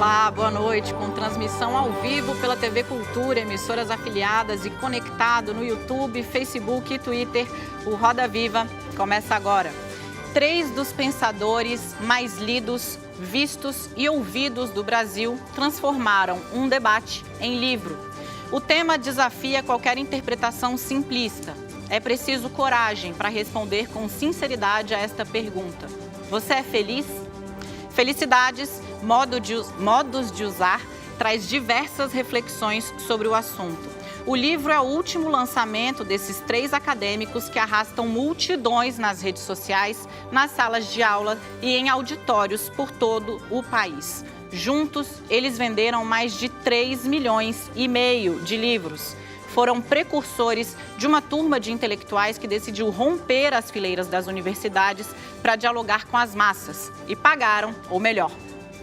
Olá, boa noite, com transmissão ao vivo pela TV Cultura, emissoras afiliadas e conectado no YouTube, Facebook e Twitter. O Roda Viva começa agora. 3 dos pensadores mais lidos, vistos e ouvidos do Brasil transformaram um debate em livro. O tema desafia qualquer interpretação simplista. É preciso coragem para responder com sinceridade a esta pergunta. Você é feliz? Felicidades, modos de usar, traz diversas reflexões sobre o assunto. O livro é o último lançamento desses 3 acadêmicos que arrastam multidões nas redes sociais, nas salas de aula e em auditórios por todo o país. Juntos, eles venderam mais de 3,5 milhões de livros. Foram precursores de uma turma de intelectuais que decidiu romper as fileiras das universidades para dialogar com as massas e pagaram, ou melhor,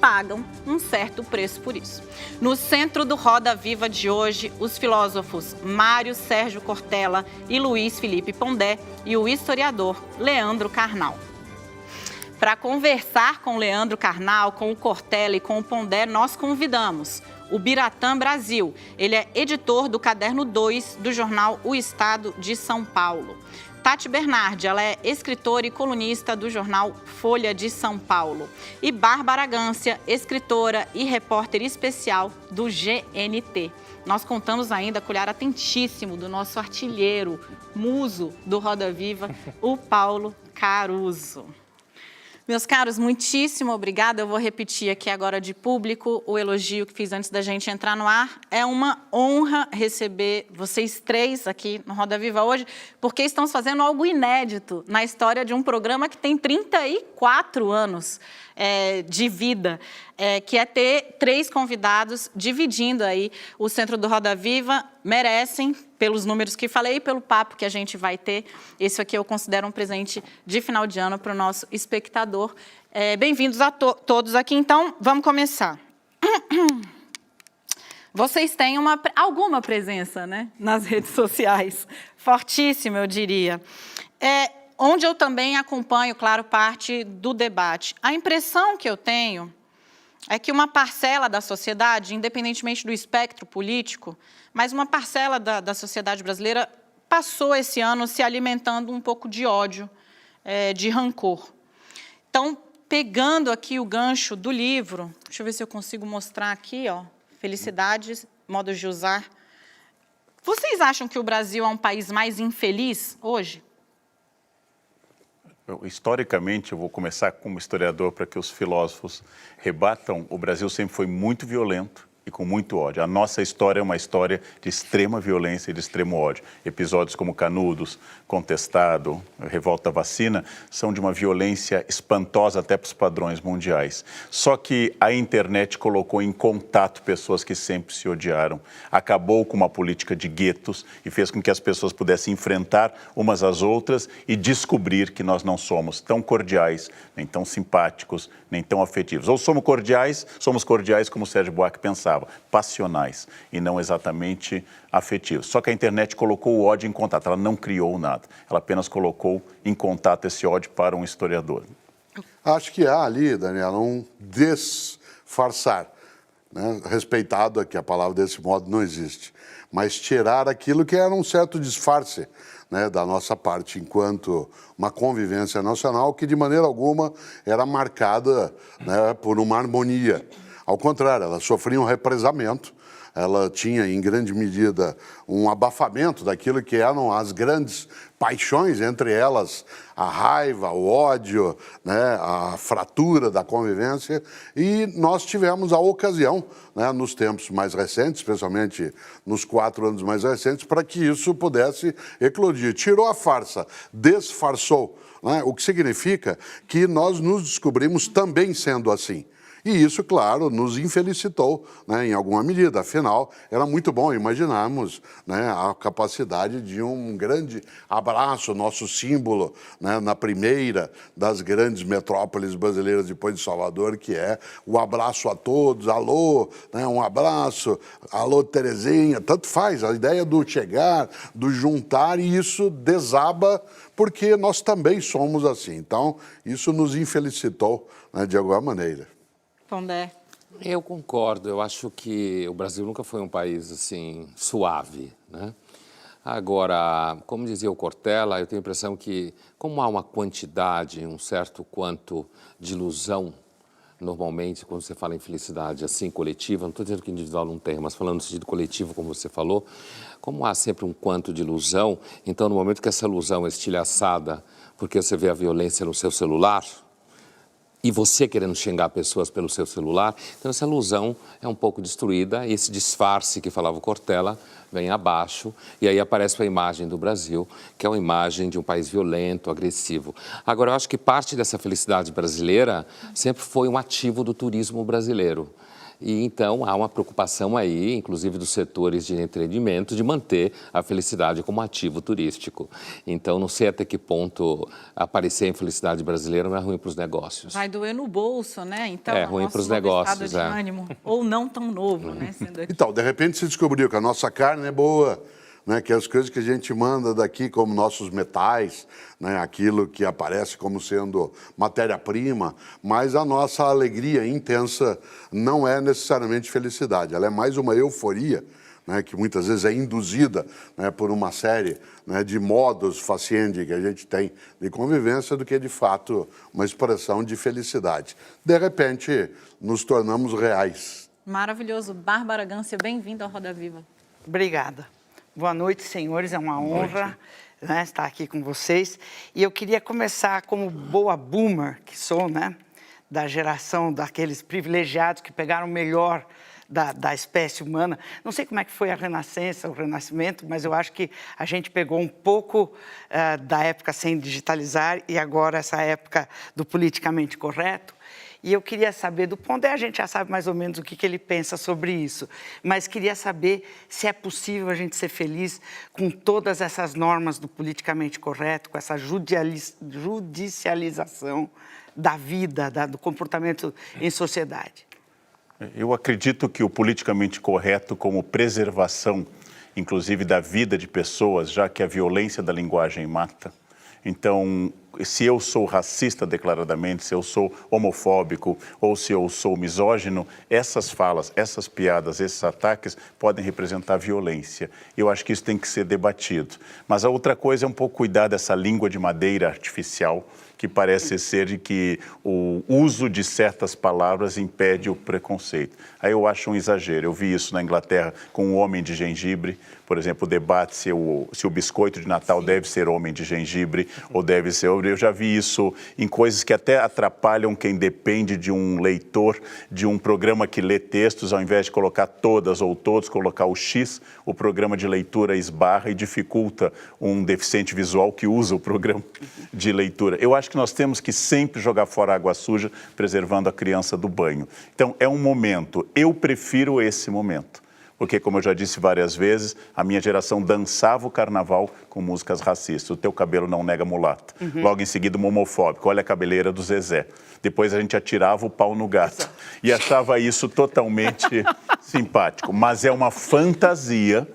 pagam um certo preço por isso. No centro do Roda Viva de hoje, os filósofos Mário Sérgio Cortella e Luiz Felipe Pondé e o historiador Leandro Carnal. Para conversar com o Leandro Carnal, com o Cortella e com o Pondé, nós convidamos o Biratã Brasil. Ele é editor do Caderno 2 do jornal O Estado de São Paulo. Tati Bernardi, ela é escritora e colunista do jornal Folha de São Paulo. E Bárbara Gância, escritora e repórter especial do GNT. Nós contamos ainda com o olhar atentíssimo do nosso artilheiro, muso do Roda Viva, o Paulo Caruso. Meus caros, muitíssimo obrigada. Eu vou repetir aqui agora de público o elogio que fiz antes da gente entrar no ar. É uma honra receber vocês 3 aqui no Roda Viva hoje, porque estamos fazendo algo inédito na história de um programa que tem 34 anos de vida, que é ter 3 convidados dividindo aí o centro do Roda Viva. Merecem, pelos números que falei e pelo papo que a gente vai ter. Esse aqui eu considero um presente de final de ano para o nosso espectador. Bem-vindos a todos aqui. Então, vamos começar. Vocês têm alguma presença, né, nas redes sociais, fortíssima, eu diria. Onde eu também acompanho, claro, parte do debate. A impressão que eu tenho é que uma parcela da sociedade, independentemente do espectro político, mas uma parcela da sociedade brasileira passou esse ano se alimentando um pouco de ódio, de rancor. Então, pegando aqui o gancho do livro, deixa eu ver se eu consigo mostrar aqui, ó, Felicidades, modos de usar. Vocês acham que o Brasil é um país mais infeliz hoje? Historicamente, eu vou começar como historiador para que os filósofos rebatam. O Brasil sempre foi muito violento e com muito ódio. A nossa história é uma história de extrema violência e de extremo ódio. Episódios como Canudos, Contestado, Revolta à Vacina, são de uma violência espantosa até para os padrões mundiais. Só que a internet colocou em contato pessoas que sempre se odiaram, acabou com uma política de guetos e fez com que as pessoas pudessem enfrentar umas às outras e descobrir que nós não somos tão cordiais, nem tão simpáticos, nem tão afetivos. Ou somos cordiais como Sérgio Buarque pensava, passionais e não exatamente afetivos. Só que a internet colocou o ódio em contato, ela não criou nada, ela apenas colocou em contato esse ódio para um historiador. Acho que há ali, Daniela, um disfarçar, né? Respeitado que a palavra desse modo não existe, mas tirar aquilo que era um certo disfarce, né, da nossa parte, enquanto uma convivência nacional que de maneira alguma era marcada, né, por uma harmonia. Ao contrário, ela sofria um represamento, ela tinha em grande medida um abafamento daquilo que eram as grandes paixões, entre elas a raiva, o ódio, né, a fratura da convivência, e nós tivemos a ocasião, né, nos tempos mais recentes, especialmente nos 4 anos mais recentes, para que isso pudesse eclodir. Tirou a farsa, disfarçou, né, o que significa que nós nos descobrimos também sendo assim. E isso, claro, nos infelicitou, né, em alguma medida. Afinal, era muito bom imaginarmos, né, a capacidade de um grande abraço, nosso símbolo, né, na primeira das grandes metrópoles brasileiras depois de Salvador, que é o abraço a todos, alô, né, um abraço, alô Terezinha, tanto faz, a ideia do chegar, do juntar, e isso desaba porque nós também somos assim. Então, isso nos infelicitou, né, de alguma maneira. Pondé. Eu concordo. Eu acho que o Brasil nunca foi um país assim suave, né? Agora, como dizia o Cortella, eu tenho a impressão que, como há uma quantidade, um certo quanto de ilusão, normalmente, quando você fala em felicidade assim, coletiva, não estou dizendo que individual não tem, mas falando no sentido coletivo, como você falou, como há sempre um quanto de ilusão, então, no momento que essa ilusão é estilhaçada, porque você vê a violência no seu celular, e você querendo xingar pessoas pelo seu celular, então essa ilusão é um pouco destruída, esse disfarce que falava o Cortella vem abaixo, e aí aparece a imagem do Brasil, que é uma imagem de um país violento, agressivo. Agora, eu acho que parte dessa felicidade brasileira sempre foi um ativo do turismo brasileiro. E então há uma preocupação aí, inclusive dos setores de entretenimento, de manter a felicidade como ativo turístico. Então não sei até que ponto aparecer a infelicidade brasileira não é ruim para os negócios. Vai doer no bolso, né? Então, é ruim para os negócios, estado de ânimo, ou não tão novo, né? Sendo aqui. Então, de repente se descobriu que a nossa carne é boa, né, que as coisas que a gente manda daqui, como nossos metais, né, aquilo que aparece como sendo matéria-prima, mas a nossa alegria intensa não é necessariamente felicidade, ela é mais uma euforia, né, que muitas vezes é induzida, né, por uma série, né, de modos faciendi que a gente tem de convivência do que, de fato, uma expressão de felicidade. De repente, nos tornamos reais. Maravilhoso. Bárbara Gância, bem-vinda ao Roda Viva. Obrigada. Boa noite, senhores. É uma honra, né, estar aqui com vocês. E eu queria começar como boa boomer que sou, né, da geração daqueles privilegiados que pegaram o melhor da espécie humana. Não sei como é que foi a Renascença, o Renascimento, mas eu acho que a gente pegou um pouco da época sem digitalizar e agora essa época do politicamente correto. E eu queria saber, do Pondé a gente já sabe mais ou menos o que ele pensa sobre isso, mas queria saber se é possível a gente ser feliz com todas essas normas do politicamente correto, com essa judicialização da vida, do comportamento em sociedade. Eu acredito que o politicamente correto como preservação, inclusive da vida de pessoas, já que a violência da linguagem mata. Então, se eu sou racista declaradamente, se eu sou homofóbico ou se eu sou misógino, essas falas, essas piadas, esses ataques podem representar violência. Eu acho que isso tem que ser debatido. Mas a outra coisa é um pouco cuidar dessa língua de madeira artificial, que parece ser de que o uso de certas palavras impede o preconceito. Aí eu acho um exagero. Eu vi isso na Inglaterra com o homem de gengibre, por exemplo, o debate se o biscoito de Natal deve ser homem de gengibre ou deve ser... Eu já vi isso em coisas que até atrapalham quem depende de um leitor, de um programa que lê textos, ao invés de colocar todas ou todos, colocar o X, o programa de leitura esbarra e dificulta um deficiente visual que usa o programa de leitura. Eu acho que nós temos que sempre jogar fora a água suja, preservando a criança do banho. Então, é um momento, eu prefiro esse momento. Porque, como eu já disse várias vezes, a minha geração dançava o carnaval com músicas racistas. O teu cabelo não nega mulata. Logo em seguida, um homofóbico. Olha a cabeleira do Zezé. Depois a gente atirava o pau no gato. E achava isso totalmente simpático. Mas é uma fantasia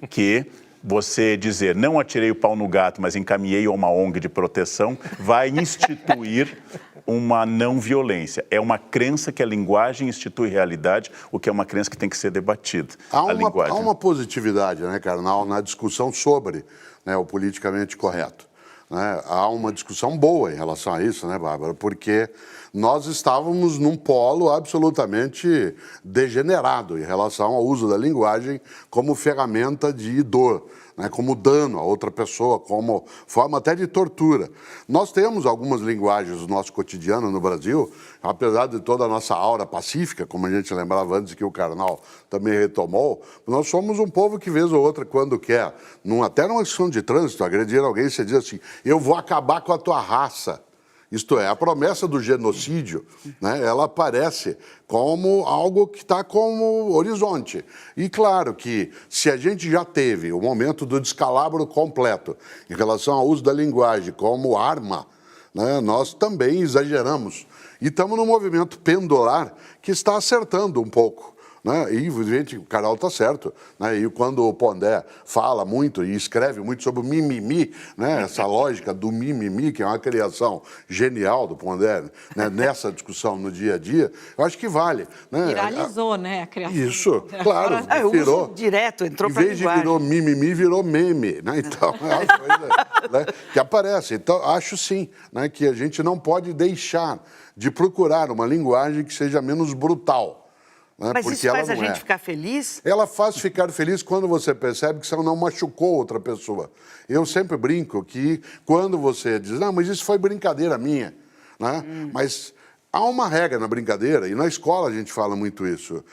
que você dizer, não atirei o pau no gato, mas encaminhei a uma ONG de proteção, vai instituir uma não violência. É uma crença que a linguagem institui realidade, o que é uma crença que tem que ser debatida. Há uma positividade, né, Karnal, na discussão sobre, né, o politicamente correto. Né? Há uma discussão boa em relação a isso, né, Bárbara? Porque nós estávamos num polo absolutamente degenerado em relação ao uso da linguagem como ferramenta de dor, né, como dano a outra pessoa, como forma até de tortura. Nós temos algumas linguagens do nosso cotidiano no Brasil, apesar de toda a nossa aura pacífica, como a gente lembrava antes que o Karnal também retomou, nós somos um povo que, vez ou outra, quando quer, até numa questão de trânsito, agredir alguém, você diz assim, eu vou acabar com a tua raça. Isto é, a promessa do genocídio, né, ela aparece como algo que está como horizonte. E claro que se a gente já teve o momento do descalabro completo em relação ao uso da linguagem como arma, né, nós também exageramos. E estamos num movimento pendular que está acertando um pouco. né? E, gente, o Carol está certo. Né? E quando o Pondé fala muito e escreve muito sobre o mimimi, né? Essa lógica do mimimi, que é uma criação genial do Pondé, né? Nessa discussão no dia a dia, eu acho que vale. Né? Viralizou, né, a criação. Isso, claro. Eu Virou, uso direto, entrou em para a vez de linguagem. virou mimimi, virou meme. Né? Então, é uma coisa, né? Que aparece. Então, acho sim, né? Que a gente não pode deixar de procurar uma linguagem que seja menos brutal. Né? Mas Porque isso faz ela a não gente ficar feliz? Ela faz ficar feliz quando você percebe que você não machucou outra pessoa. Eu sempre brinco que quando você diz, não, mas isso foi brincadeira minha, né? Mas há uma regra na brincadeira, e na escola a gente fala muito isso.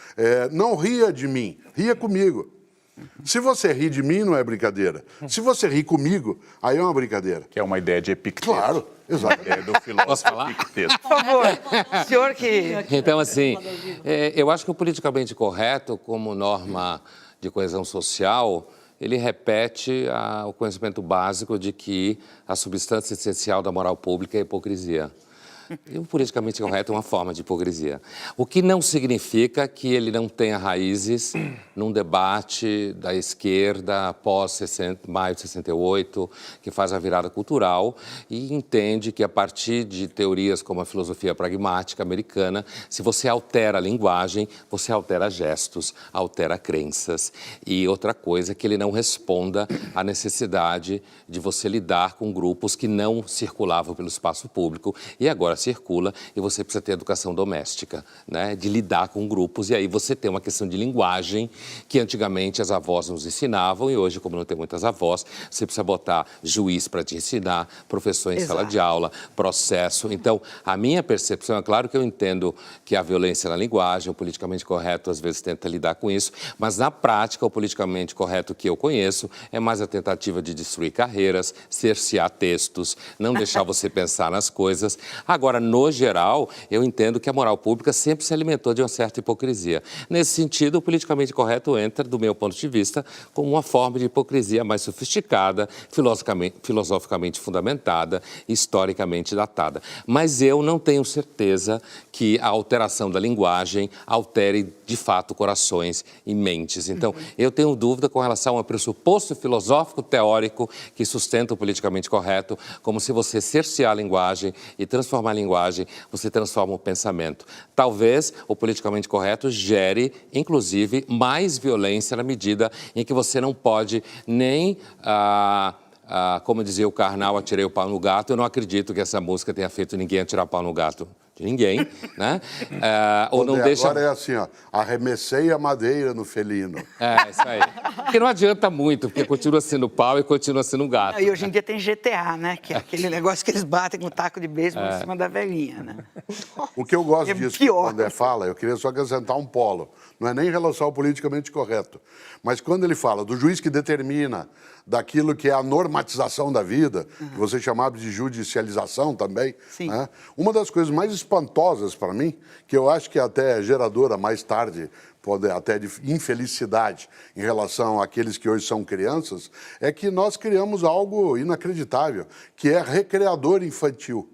Não ria de mim, ria comigo. Se você ri de mim, não é brincadeira. Se você ri comigo, aí é uma brincadeira. Que é uma ideia de Epicteto. Claro, exato. É do filósofo Posso falar? Epicteto. Por favor, o senhor que... Então, assim, eu acho que o politicamente correto, como norma de coesão social, ele repete o conhecimento básico de que a substância essencial da moral pública é a hipocrisia. E o politicamente correto é uma forma de hipocrisia. O que não significa que ele não tenha raízes num debate da esquerda após maio de 68, que faz a virada cultural e entende que a partir de teorias como a filosofia pragmática americana, se você altera a linguagem, você altera gestos, altera crenças. E outra coisa é que ele não responda à necessidade de você lidar com grupos que não circulavam pelo espaço público e agora circula e você precisa ter educação doméstica, né? De lidar com grupos e aí você tem uma questão de linguagem que antigamente as avós nos ensinavam e hoje, como não tem muitas avós, você precisa botar juiz para te ensinar, professor em sala de aula, processo. Então, a minha percepção, é claro que eu entendo que a violência na linguagem, o politicamente correto às vezes tenta lidar com isso, mas na prática o politicamente correto que eu conheço é mais a tentativa de destruir carreiras, cercear textos, não deixar você pensar nas coisas. Agora, no geral, eu entendo que a moral pública sempre se alimentou de uma certa hipocrisia. Nesse sentido, o politicamente correto entra, do meu ponto de vista, como uma forma de hipocrisia mais sofisticada, filosoficamente fundamentada, historicamente datada. Mas eu não tenho certeza que a alteração da linguagem altere, de fato, corações e mentes. Então, eu tenho dúvida com relação ao pressuposto filosófico teórico que sustenta o politicamente correto, como se você cercear a linguagem e transformar a linguagem, você transforma o pensamento. Talvez o politicamente correto gere, inclusive, mais violência na medida em que você não pode nem... como dizia o Karnal, atirei o pau no gato. Eu não acredito que essa música tenha feito ninguém atirar pau no gato de ninguém, né? Ou não deixa... Agora é assim, ó, arremessei a madeira no felino. É, isso aí. Porque não adianta muito, porque continua sendo pau e continua sendo gato. E hoje em dia tem GTA, né? Que é aquele negócio que eles batem com o taco de beisebol em cima da velhinha, né? O que eu gosto É disso, pior. quando fala, eu queria só acrescentar um polo. Não é nem em relação ao politicamente correto. Mas quando ele fala do juiz que determina daquilo que é a normatização da vida, que você chamava de judicialização também, Sim. Né? Uma das coisas mais espantosas para mim, que eu acho que até é geradora mais tarde, pode até de infelicidade em relação àqueles que hoje são crianças, é que nós criamos algo inacreditável, que é recreador infantil.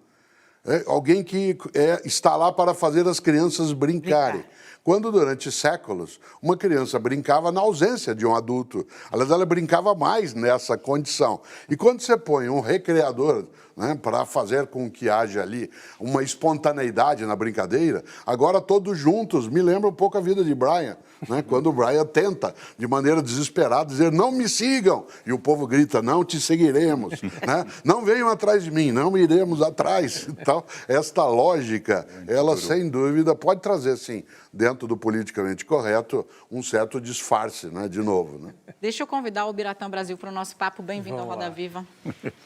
É alguém que está lá para fazer as crianças brincarem. Quando, durante séculos, uma criança brincava na ausência de um adulto. Aliás, ela brincava mais nessa condição. E quando você põe um recreador, né, para fazer com que haja ali uma espontaneidade na brincadeira, agora todos juntos, me lembra um pouco a vida de Brian, né, quando o Brian tenta, de maneira desesperada, dizer, não me sigam, e o povo grita, não te seguiremos, né? Não venham atrás de mim, não iremos atrás. Então, esta lógica, ela sem dúvida pode trazer, sim, dentro do politicamente correto, um certo disfarce, né, de novo. Né? Deixa eu convidar o Biratã Brasil para o nosso papo. Bem-vindo ao Roda Viva.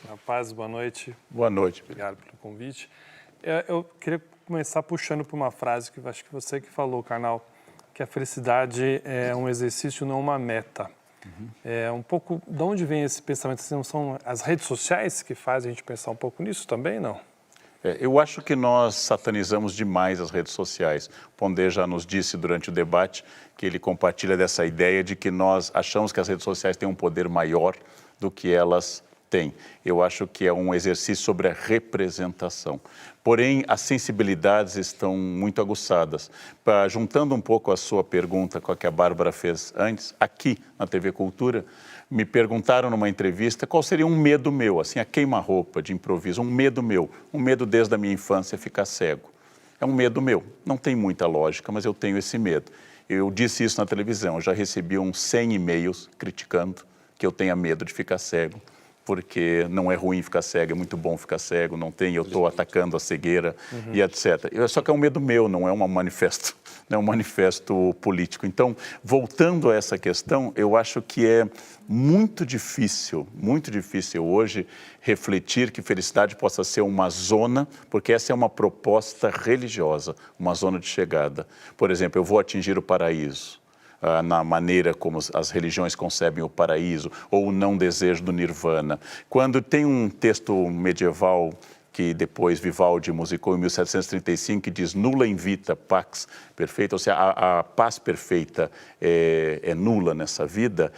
Rapaz, boa noite. Boa noite. Obrigado pelo convite. Eu queria começar puxando por uma frase que acho que você que falou, Karnal, que a felicidade é um exercício, não uma meta. É um pouco, de onde vem esse pensamento? Não são as redes sociais que fazem a gente pensar um pouco nisso também, não? Eu acho que nós satanizamos demais as redes sociais. Pondé já nos disse durante o debate que ele compartilha dessa ideia de que nós achamos que as redes sociais têm um poder maior do que elas tem. Eu acho que é um exercício sobre a representação. Porém, as sensibilidades estão muito aguçadas. Juntando um pouco a sua pergunta com a que a Bárbara fez antes, aqui na TV Cultura, me perguntaram numa entrevista qual seria um medo meu, assim, a queima-roupa de improviso, um medo meu, um medo desde a minha infância ficar cego. É um medo meu, não tem muita lógica, mas eu tenho esse medo. Eu disse isso na televisão, eu já recebi uns 100 e-mails criticando que eu tenha medo de ficar cego, porque não é ruim ficar cego, é muito bom ficar cego, não tem, eu estou atacando a cegueira e etc. Só que é um medo meu, não é um manifesto, não é um manifesto político. Então, voltando a essa questão, eu acho que é muito difícil hoje refletir que felicidade possa ser uma zona, porque essa é uma proposta religiosa, uma zona de chegada. Por exemplo, eu vou atingir o paraíso. Na maneira como as religiões concebem o paraíso, ou o não desejo do nirvana. Quando tem um texto medieval que depois Vivaldi musicou em 1735, que diz nulla in vita pax perfeita, ou seja, a paz perfeita é nula nessa vida,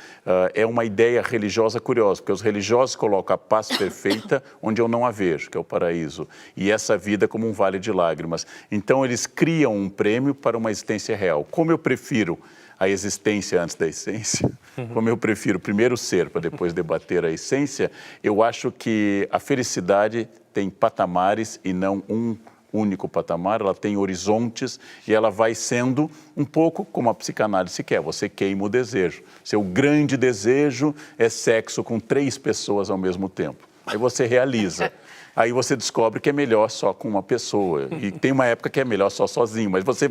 é uma ideia religiosa curiosa, porque os religiosos colocam a paz perfeita onde eu não a vejo, que é o paraíso, e essa vida como um vale de lágrimas. Então eles criam um prêmio para uma existência real. Como eu prefiro a existência antes da essência, como eu prefiro primeiro ser para depois debater a essência, eu acho que a felicidade tem patamares e não um único patamar, ela tem horizontes e ela vai sendo um pouco como a psicanálise quer, você queima o desejo. Seu grande desejo é sexo com 3 pessoas ao mesmo tempo. Aí você realiza. Aí você descobre que é melhor só com uma pessoa. E tem uma época que é melhor só sozinho, mas você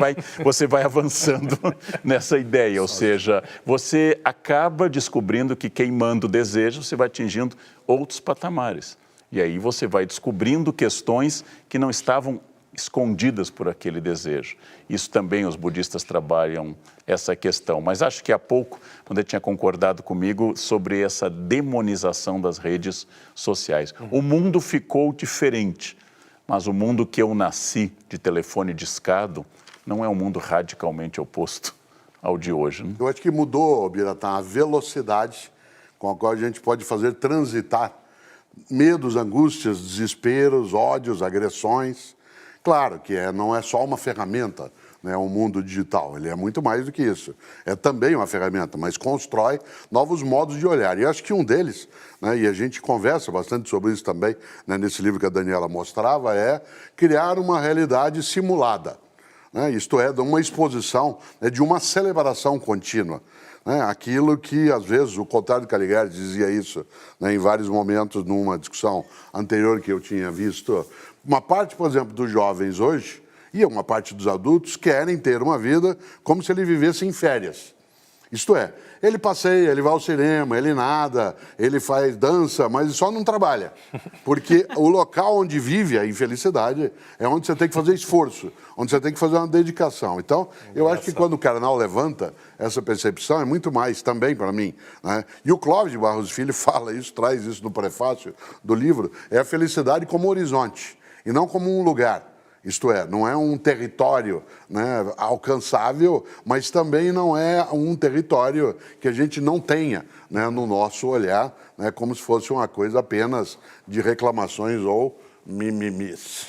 vai avançando nessa ideia. Ou seja, você acaba descobrindo que queimando o desejo, você vai atingindo outros patamares. E aí você vai descobrindo questões que não estavam escondidas por aquele desejo. Isso também os budistas trabalham essa questão. Mas acho que há pouco, quando ele tinha concordado comigo sobre essa demonização das redes sociais. O mundo ficou diferente, mas o mundo que eu nasci de telefone discado não é um mundo radicalmente oposto ao de hoje. Né? Eu acho que mudou, Biratã, a velocidade com a qual a gente pode fazer transitar medos, angústias, desesperos, ódios, agressões. Claro que não é só uma ferramenta, né, o mundo digital, ele é muito mais do que isso. É também uma ferramenta, mas constrói novos modos de olhar. E eu acho que um deles, né, e a gente conversa bastante sobre isso também, né, nesse livro que a Daniela mostrava, é criar uma realidade simulada. Né, isto é, de uma exposição, né, de uma celebração contínua. Né, aquilo que, às vezes, o Contrário de Caligari dizia isso, né, em vários momentos, numa discussão anterior que eu tinha visto. Uma parte, por exemplo, dos jovens hoje, e uma parte dos adultos, querem ter uma vida como se ele vivesse em férias. Isto é, ele passeia, ele vai ao cinema, ele nada, ele faz dança, mas só não trabalha. Porque o local onde vive a infelicidade é onde você tem que fazer esforço, onde você tem que fazer uma dedicação. Então, eu acho que quando o Karnal levanta essa percepção, é muito mais também para mim. Né? E o Clóvis de Barros Filho fala isso, traz isso no prefácio do livro, é a felicidade como horizonte, e não como um lugar. Isto é, não é um território, né, alcançável, mas também não é um território que a gente não tenha, né, no nosso olhar, né, como se fosse uma coisa apenas de reclamações ou mimimis.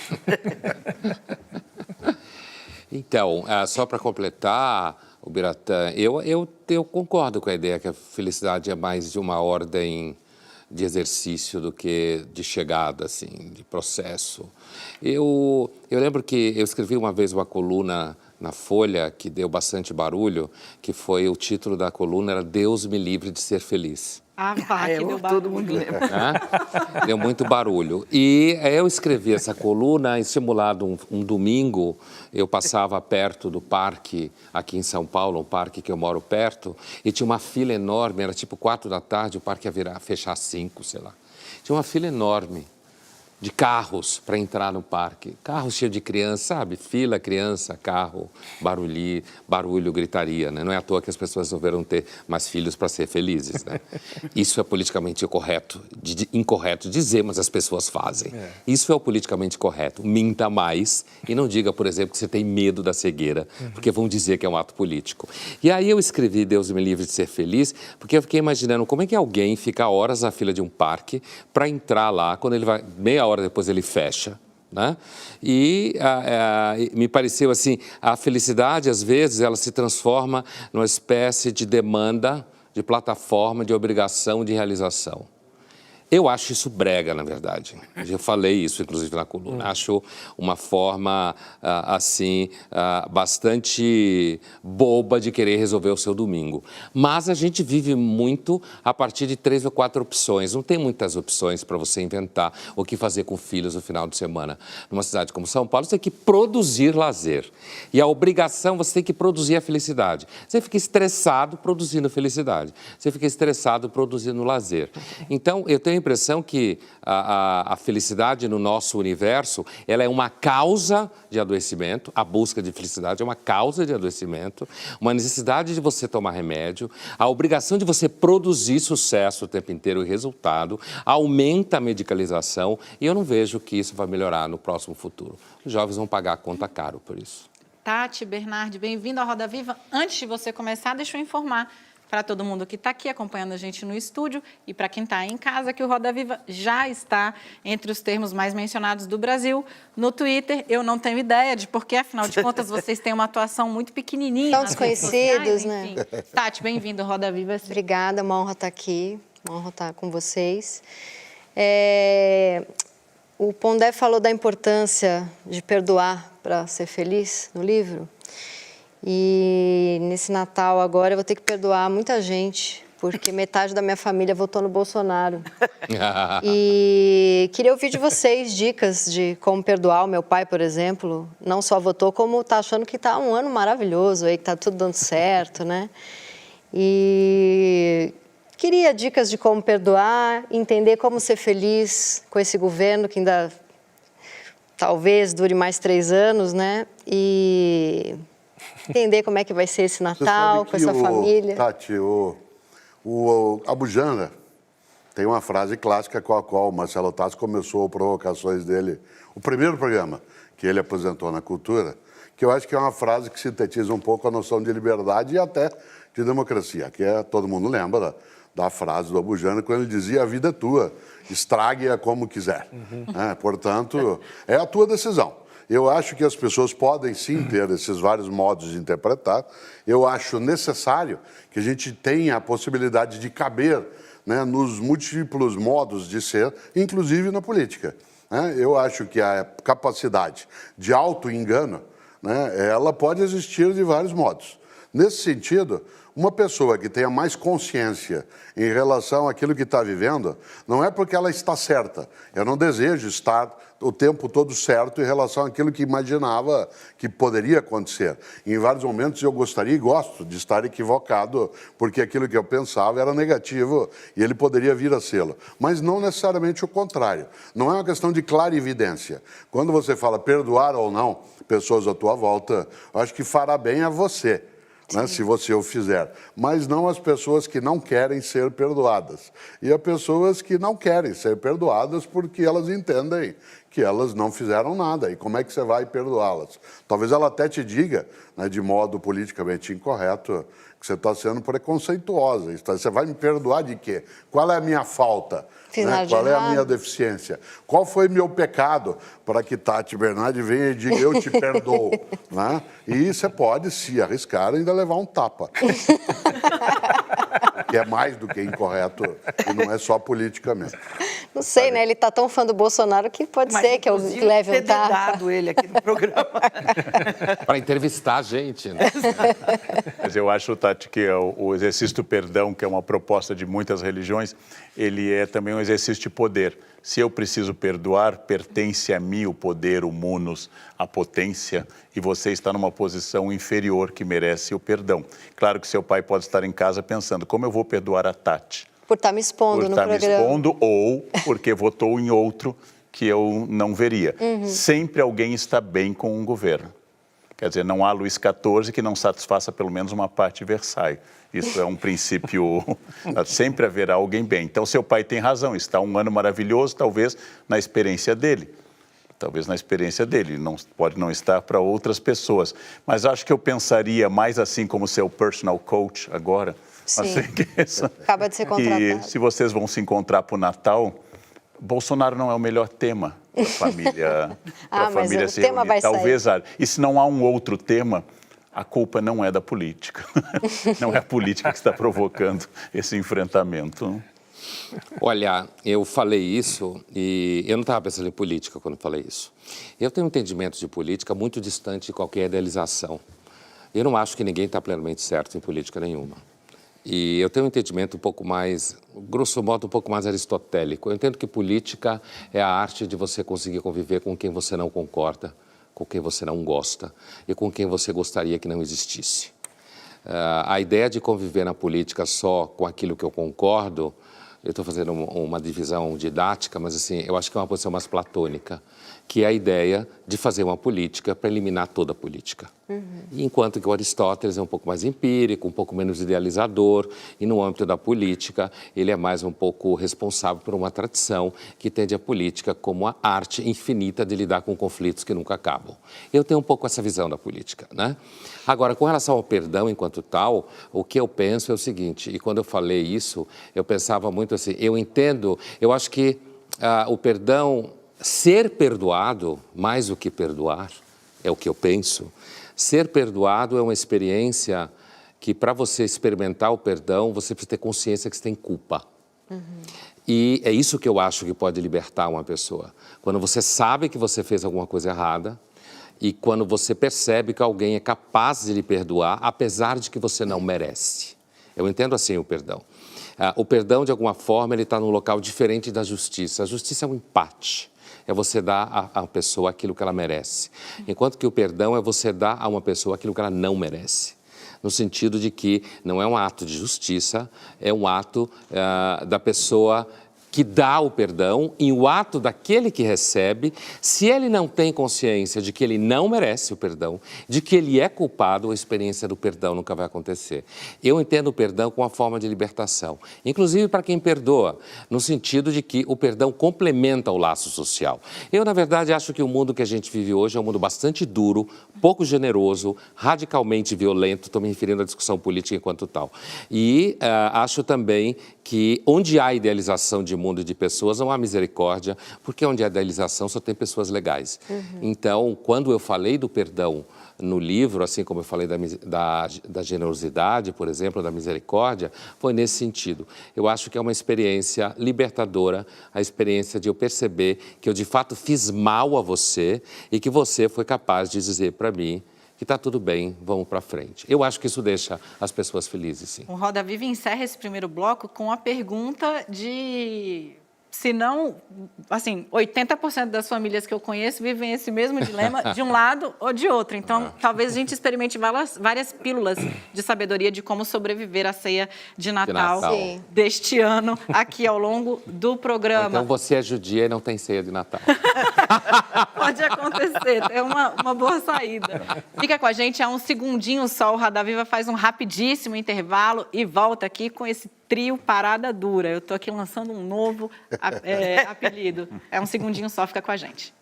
Então, só para completar, o Biratã, eu concordo com a ideia que a felicidade é mais de uma ordem de exercício do que de chegada, assim, de processo. Eu lembro que eu escrevi uma vez uma coluna na Folha que deu bastante barulho, que foi o título da coluna era Deus me livre de ser feliz. Ah, pá, que deu barulho. Todo mundo lembra. Deu muito barulho. E eu escrevi essa coluna, estimulado um domingo, eu passava perto do parque, aqui em São Paulo, um parque que eu moro perto, e tinha uma fila enorme, era tipo 4 da tarde, o parque ia fechar às 5, sei lá. Tinha uma fila enorme. de carros para entrar no parque. Carro cheio de criança, sabe? Fila, criança, carro, barulho, gritaria, né? Não é à toa que as pessoas resolveram ter mais filhos para ser felizes, né? Isso é politicamente incorreto dizer, mas as pessoas fazem. Isso é o politicamente correto. Minta mais e não diga, por exemplo, que você tem medo da cegueira, porque vão dizer que é um ato político. E aí eu escrevi Deus me livre de ser feliz, porque eu fiquei imaginando como é que alguém fica horas na fila de um parque para entrar lá, quando ele vai, meia hora depois ele fecha, né? E me pareceu assim, a felicidade às vezes ela se transforma numa espécie de demanda, de plataforma, de obrigação, de realização. Eu acho isso brega, na verdade. Eu falei isso, inclusive, na coluna. Acho uma forma, bastante boba de querer resolver o seu domingo. Mas a gente vive muito a partir de 3 ou 4 opções. Não tem muitas opções para você inventar o que fazer com filhos no final de semana. Numa cidade como São Paulo, você tem que produzir lazer. E a obrigação, você tem que produzir a felicidade. Você fica estressado produzindo felicidade. Você fica estressado produzindo lazer. Então, eu tenho a impressão que a felicidade no nosso universo, ela é uma causa de adoecimento, a busca de felicidade é uma causa de adoecimento, uma necessidade de você tomar remédio, a obrigação de você produzir sucesso o tempo inteiro e resultado, aumenta a medicalização e eu não vejo que isso vai melhorar no próximo futuro. Os jovens vão pagar a conta caro por isso. Tati, Bernardi, bem-vindo à Roda Viva. Antes de você começar, deixa eu informar para todo mundo que está aqui acompanhando a gente no estúdio e para quem está em casa, que o Roda Viva já está entre os termos mais mencionados do Brasil. No Twitter, eu não tenho ideia de porque, afinal de contas, vocês têm uma atuação muito pequenininha. São desconhecidos, né? Tati, bem-vindo ao Roda Viva. Obrigada, uma honra estar aqui, uma honra estar com vocês. O Pondé falou da importância de perdoar para ser feliz no livro. E nesse Natal agora eu vou ter que perdoar muita gente, porque metade da minha família votou no Bolsonaro. E queria ouvir de vocês dicas de como perdoar. O meu pai, por exemplo, não só votou, como está achando que está um ano maravilhoso, aí, que está tudo dando certo, né? E queria dicas de como perdoar, entender como ser feliz com esse governo que ainda talvez dure mais 3 anos, né? E entender como é que vai ser esse Natal com essa família. Tati, o Abujamra tem uma frase clássica com a qual o Marcelo Taz começou provocações dele, o primeiro programa que ele apresentou na Cultura, que eu acho que é uma frase que sintetiza um pouco a noção de liberdade e até de democracia, que todo mundo lembra da frase do Abujamra, quando ele dizia: a vida é tua, estrague-a como quiser. Portanto, é a tua decisão. Eu acho que as pessoas podem sim ter esses vários modos de interpretar. Eu acho necessário que a gente tenha a possibilidade de caber, né, nos múltiplos modos de ser, inclusive na política. Eu acho que a capacidade de auto-engano, né, ela pode existir de vários modos. Nesse sentido, uma pessoa que tenha mais consciência em relação àquilo que está vivendo, não é porque ela está certa. Eu não desejo estar o tempo todo certo em relação àquilo que imaginava que poderia acontecer. Em vários momentos eu gostaria e gosto de estar equivocado, porque aquilo que eu pensava era negativo e ele poderia vir a sê-lo. Mas não necessariamente o contrário. Não é uma questão de clarividência. Quando você fala perdoar ou não pessoas à tua volta, eu acho que fará bem a você, né, se você o fizer, mas não as pessoas que não querem ser perdoadas. E as pessoas que não querem ser perdoadas porque elas entendem que elas não fizeram nada. E como é que você vai perdoá-las? Talvez ela até te diga, né, de modo politicamente incorreto, que você está sendo preconceituosa. Você vai me perdoar de quê? Qual é a minha falta? Né? Qual é a minha deficiência? Qual foi meu pecado para que Tati Bernardi venha e diga: eu te perdoo? Né? E você pode se arriscar e ainda levar um tapa. Que é mais do que incorreto e não é só politicamente. Não sei, né? Ele está tão fã do Bolsonaro que pode ser que eu leve um tapa. Dado ele aqui no programa. Para entrevistar a gente, né? Mas eu acho, Tati, que o exercício do perdão, que é uma proposta de muitas religiões, ele é também um exercício de poder. Se eu preciso perdoar, pertence a mim o poder, o munus, a potência, e você está numa posição inferior que merece o perdão. Claro que seu pai pode estar em casa pensando: como eu vou perdoar a Tati? Por estar me expondo no programa. Por estar me expondo ou porque votou em outro que eu não veria. Sempre alguém está bem com um governo. Quer dizer, não há Luís XIV que não satisfaça pelo menos uma parte de Versailles. Isso é um princípio, sempre haverá alguém bem. Então, seu pai tem razão, está um ano maravilhoso, talvez na experiência dele. Não, pode não estar para outras pessoas. Mas acho que eu pensaria mais assim como seu personal coach agora. Sim. Assim, Acaba de ser contratado. que se vocês vão se encontrar para o Natal, Bolsonaro não é o melhor tema para a família, mas se o tema reunir. vai Talvez, sair. e se não há um outro tema, a culpa não é da política. Não é a política que está provocando esse enfrentamento. Olha, eu falei isso e eu não estava pensando em política quando falei isso. Eu tenho um entendimento de política muito distante de qualquer idealização. Eu não acho que ninguém está plenamente certo em política nenhuma. E eu tenho um entendimento um pouco mais, grosso modo, um pouco mais aristotélico. Eu entendo que política é a arte de você conseguir conviver com quem você não concorda, com quem você não gosta e com quem você gostaria que não existisse. A ideia de conviver na política só com aquilo que eu concordo, eu estou fazendo uma divisão didática, mas assim, eu acho que é uma posição mais platônica, que é a ideia de fazer uma política para eliminar toda a política. Enquanto que o Aristóteles é um pouco mais empírico, um pouco menos idealizador, e no âmbito da política, ele é mais um pouco responsável por uma tradição que entende a política como a arte infinita de lidar com conflitos que nunca acabam. Eu tenho um pouco essa visão da política, né? Agora, com relação ao perdão enquanto tal, o que eu penso é o seguinte, e quando eu falei isso, eu pensava muito assim, eu entendo, eu acho que o perdão, ser perdoado, mais do que perdoar, é o que eu penso, ser perdoado é uma experiência que, para você experimentar o perdão, você precisa ter consciência que você tem culpa. E é isso que eu acho que pode libertar uma pessoa. Quando você sabe que você fez alguma coisa errada e quando você percebe que alguém é capaz de lhe perdoar, apesar de que você não merece. Eu entendo assim o perdão. O perdão, de alguma forma, ele está num local diferente da justiça. A justiça é um empate. É você dar à pessoa aquilo que ela merece. Enquanto que o perdão é você dar a uma pessoa aquilo que ela não merece. No sentido de que não é um ato de justiça, é um ato da pessoa que dá o perdão e o ato daquele que recebe, se ele não tem consciência de que ele não merece o perdão, de que ele é culpado, a experiência do perdão nunca vai acontecer. Eu entendo o perdão como uma forma de libertação, inclusive para quem perdoa, no sentido de que o perdão complementa o laço social. Eu, na verdade, acho que o mundo que a gente vive hoje é um mundo bastante duro, pouco generoso, radicalmente violento, estou me referindo à discussão política enquanto tal. E acho também que onde há idealização de mundo e de pessoas, não há misericórdia, porque onde há idealização só tem pessoas legais. Então, quando eu falei do perdão no livro, assim como eu falei da generosidade, por exemplo, da misericórdia, foi nesse sentido. Eu acho que é uma experiência libertadora, a experiência de eu perceber que eu, de fato, fiz mal a você e que você foi capaz de dizer para mim que está tudo bem, vamos para frente. Eu acho que isso deixa as pessoas felizes, sim. O Roda Viva encerra esse primeiro bloco com a pergunta de... Se não, assim, 80% das famílias que eu conheço vivem esse mesmo dilema de um lado ou de outro. Então, talvez a gente experimente várias pílulas de sabedoria de como sobreviver à ceia de Natal deste ano, aqui ao longo do programa. Então, você é judia e não tem ceia de Natal. Pode acontecer, é uma boa saída. Fica com a gente, é um segundinho só, o Roda Viva faz um rapidíssimo intervalo e volta aqui com esse trio Parada Dura. Eu estou aqui lançando um novo apelido. É um segundinho só, fica com a gente.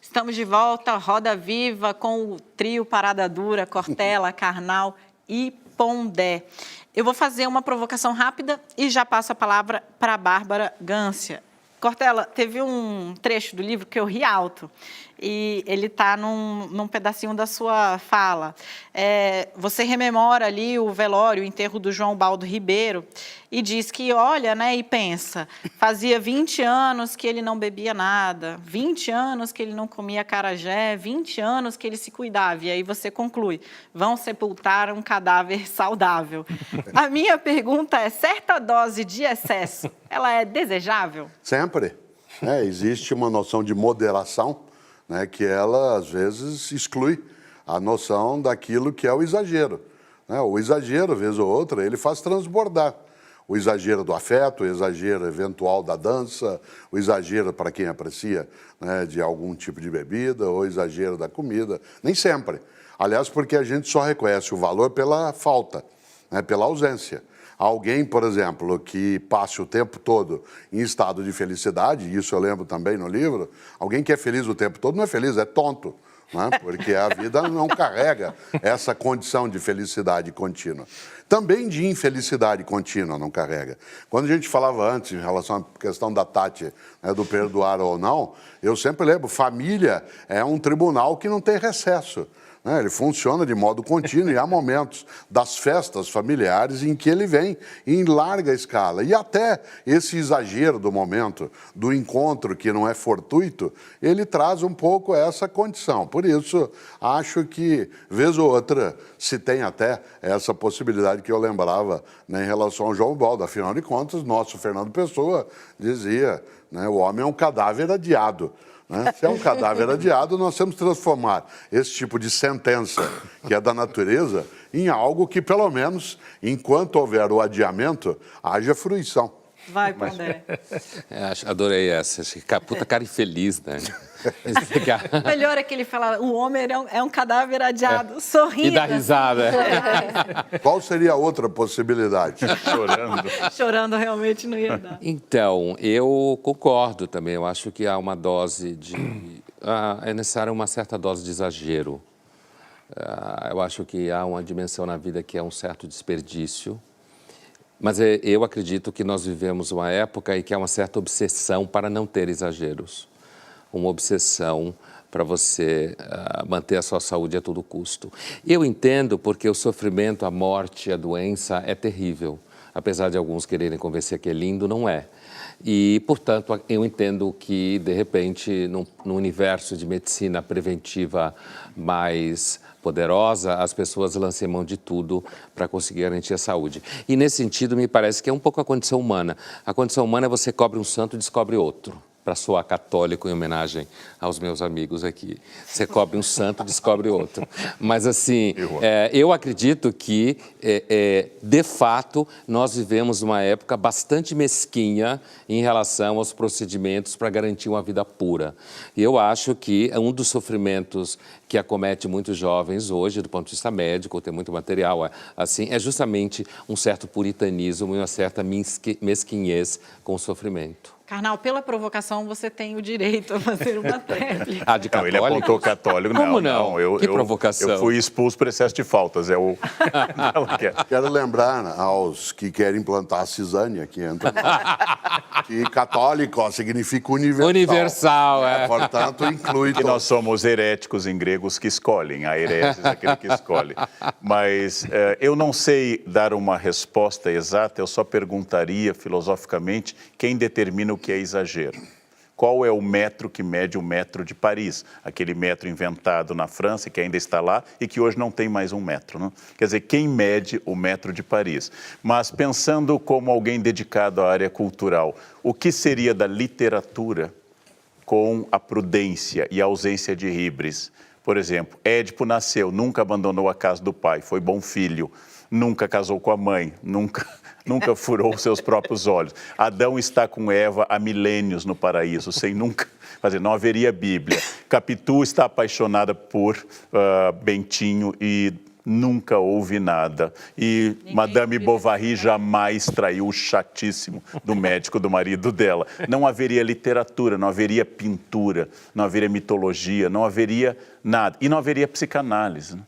Estamos de volta, Roda Viva, com o trio Parada Dura, Cortella, Karnal e Pondé. Eu vou fazer uma provocação rápida e já passo a palavra para a Bárbara Gância. Cortella, teve um trecho do livro que eu ri alto. e ele está num pedacinho da sua fala. Você rememora ali o velório, o enterro do João Baldo Ribeiro, e diz que olha, né, e pensa, fazia 20 anos que ele não bebia nada, 20 anos que ele não comia acarajé, 20 anos que ele se cuidava. E aí você conclui, vão sepultar um cadáver saudável. A minha pergunta é, certa dose de excesso, ela é desejável? Sempre. Existe uma noção de moderação, né, que ela, às vezes, exclui a noção daquilo que é o exagero. O exagero, vez ou outra, ele faz transbordar. O exagero do afeto, o exagero eventual da dança, o exagero para quem aprecia, né, de algum tipo de bebida, ou o exagero da comida. Nem sempre. Aliás, porque a gente só reconhece o valor pela falta, né, pela ausência. Alguém, por exemplo, que passe o tempo todo em estado de felicidade, e isso eu lembro também no livro, alguém que é feliz o tempo todo não é feliz, é tonto. Né? Porque a vida não carrega essa condição de felicidade contínua. Também de infelicidade contínua não carrega. Quando a gente falava antes em relação à questão da Tati, né, do perdoar ou não, eu sempre lembro, família é um tribunal que não tem recesso. Ele funciona de modo contínuo e há momentos das festas familiares em que ele vem em larga escala. E até esse exagero do momento, do encontro que não é fortuito, ele traz um pouco essa condição. Por isso, acho que, vez ou outra, se tem até essa possibilidade que eu lembrava, né, em relação ao João Baldo. Afinal de contas, nosso Fernando Pessoa dizia, né, o homem é um cadáver adiado. Se é um cadáver adiado, nós temos que transformar esse tipo de sentença, que é da natureza, em algo que, pelo menos, enquanto houver o adiamento, haja fruição. Vai, Pondé. Adorei essa. Puta cara infeliz, né? Melhor é que ele fala, o homem é um cadáver adiado, sorrindo. E dá risada. Qual seria a outra possibilidade? Chorando. Chorando realmente não ia dar. Então, eu concordo também. Eu acho que há uma dose de... é necessária uma certa dose de exagero. Eu acho que há uma dimensão na vida que é um certo desperdício. Mas eu acredito que nós vivemos uma época em que há uma certa obsessão para não ter exageros. Uma obsessão para você manter a sua saúde a todo custo. Eu entendo porque o sofrimento, a morte, a doença é terrível. Apesar de alguns quererem convencer que é lindo, não é. E, portanto, eu entendo que, de repente, no universo de medicina preventiva mais poderosa, as pessoas lancem mão de tudo para conseguir garantir a saúde. E, nesse sentido, me parece que é um pouco a condição humana. A condição humana é você cobre um santo e descobre outro. Para soar católico, em homenagem aos meus amigos aqui. Você cobre um santo, descobre outro. Mas, assim, eu acredito que, de fato, nós vivemos uma época bastante mesquinha em relação aos procedimentos para garantir uma vida pura. E eu acho que um dos sofrimentos que acomete muitos jovens hoje, do ponto de vista médico, tem muito material, assim, é justamente um certo puritanismo e uma certa mesquinhez com o sofrimento. Karnal, pela provocação, você tem o direito a fazer uma tréplica. De não, ele apontou católico. Como não? Que provocação. Eu fui expulso por excesso de faltas. Quero lembrar aos que querem implantar a cisânia, que entra que católico significa universal. Universal, Portanto, inclui... Que nós somos heréticos em gregos que escolhem. A hereses é aquele que escolhe. Mas eu não sei dar uma resposta exata, eu só perguntaria filosoficamente quem determina o que é exagero. Qual é o metro que mede o metro de Paris? Aquele metro inventado na França, que ainda está lá e que hoje não tem mais um metro. Não? Quer dizer, quem mede o metro de Paris? Mas pensando como alguém dedicado à área cultural, o que seria da literatura com a prudência e a ausência de híbris? Por exemplo, Édipo nasceu, nunca abandonou a casa do pai, foi bom filho, nunca casou com a mãe, nunca furou seus próprios olhos. Adão está com Eva há milênios no paraíso, sem nunca fazer, não haveria Bíblia. Capitu está apaixonada por Bentinho e nunca houve nada. E Madame Bovary jamais traiu o chatíssimo do médico do marido dela. Não haveria literatura, não haveria pintura, não haveria mitologia, não haveria nada. E não haveria psicanálise, né?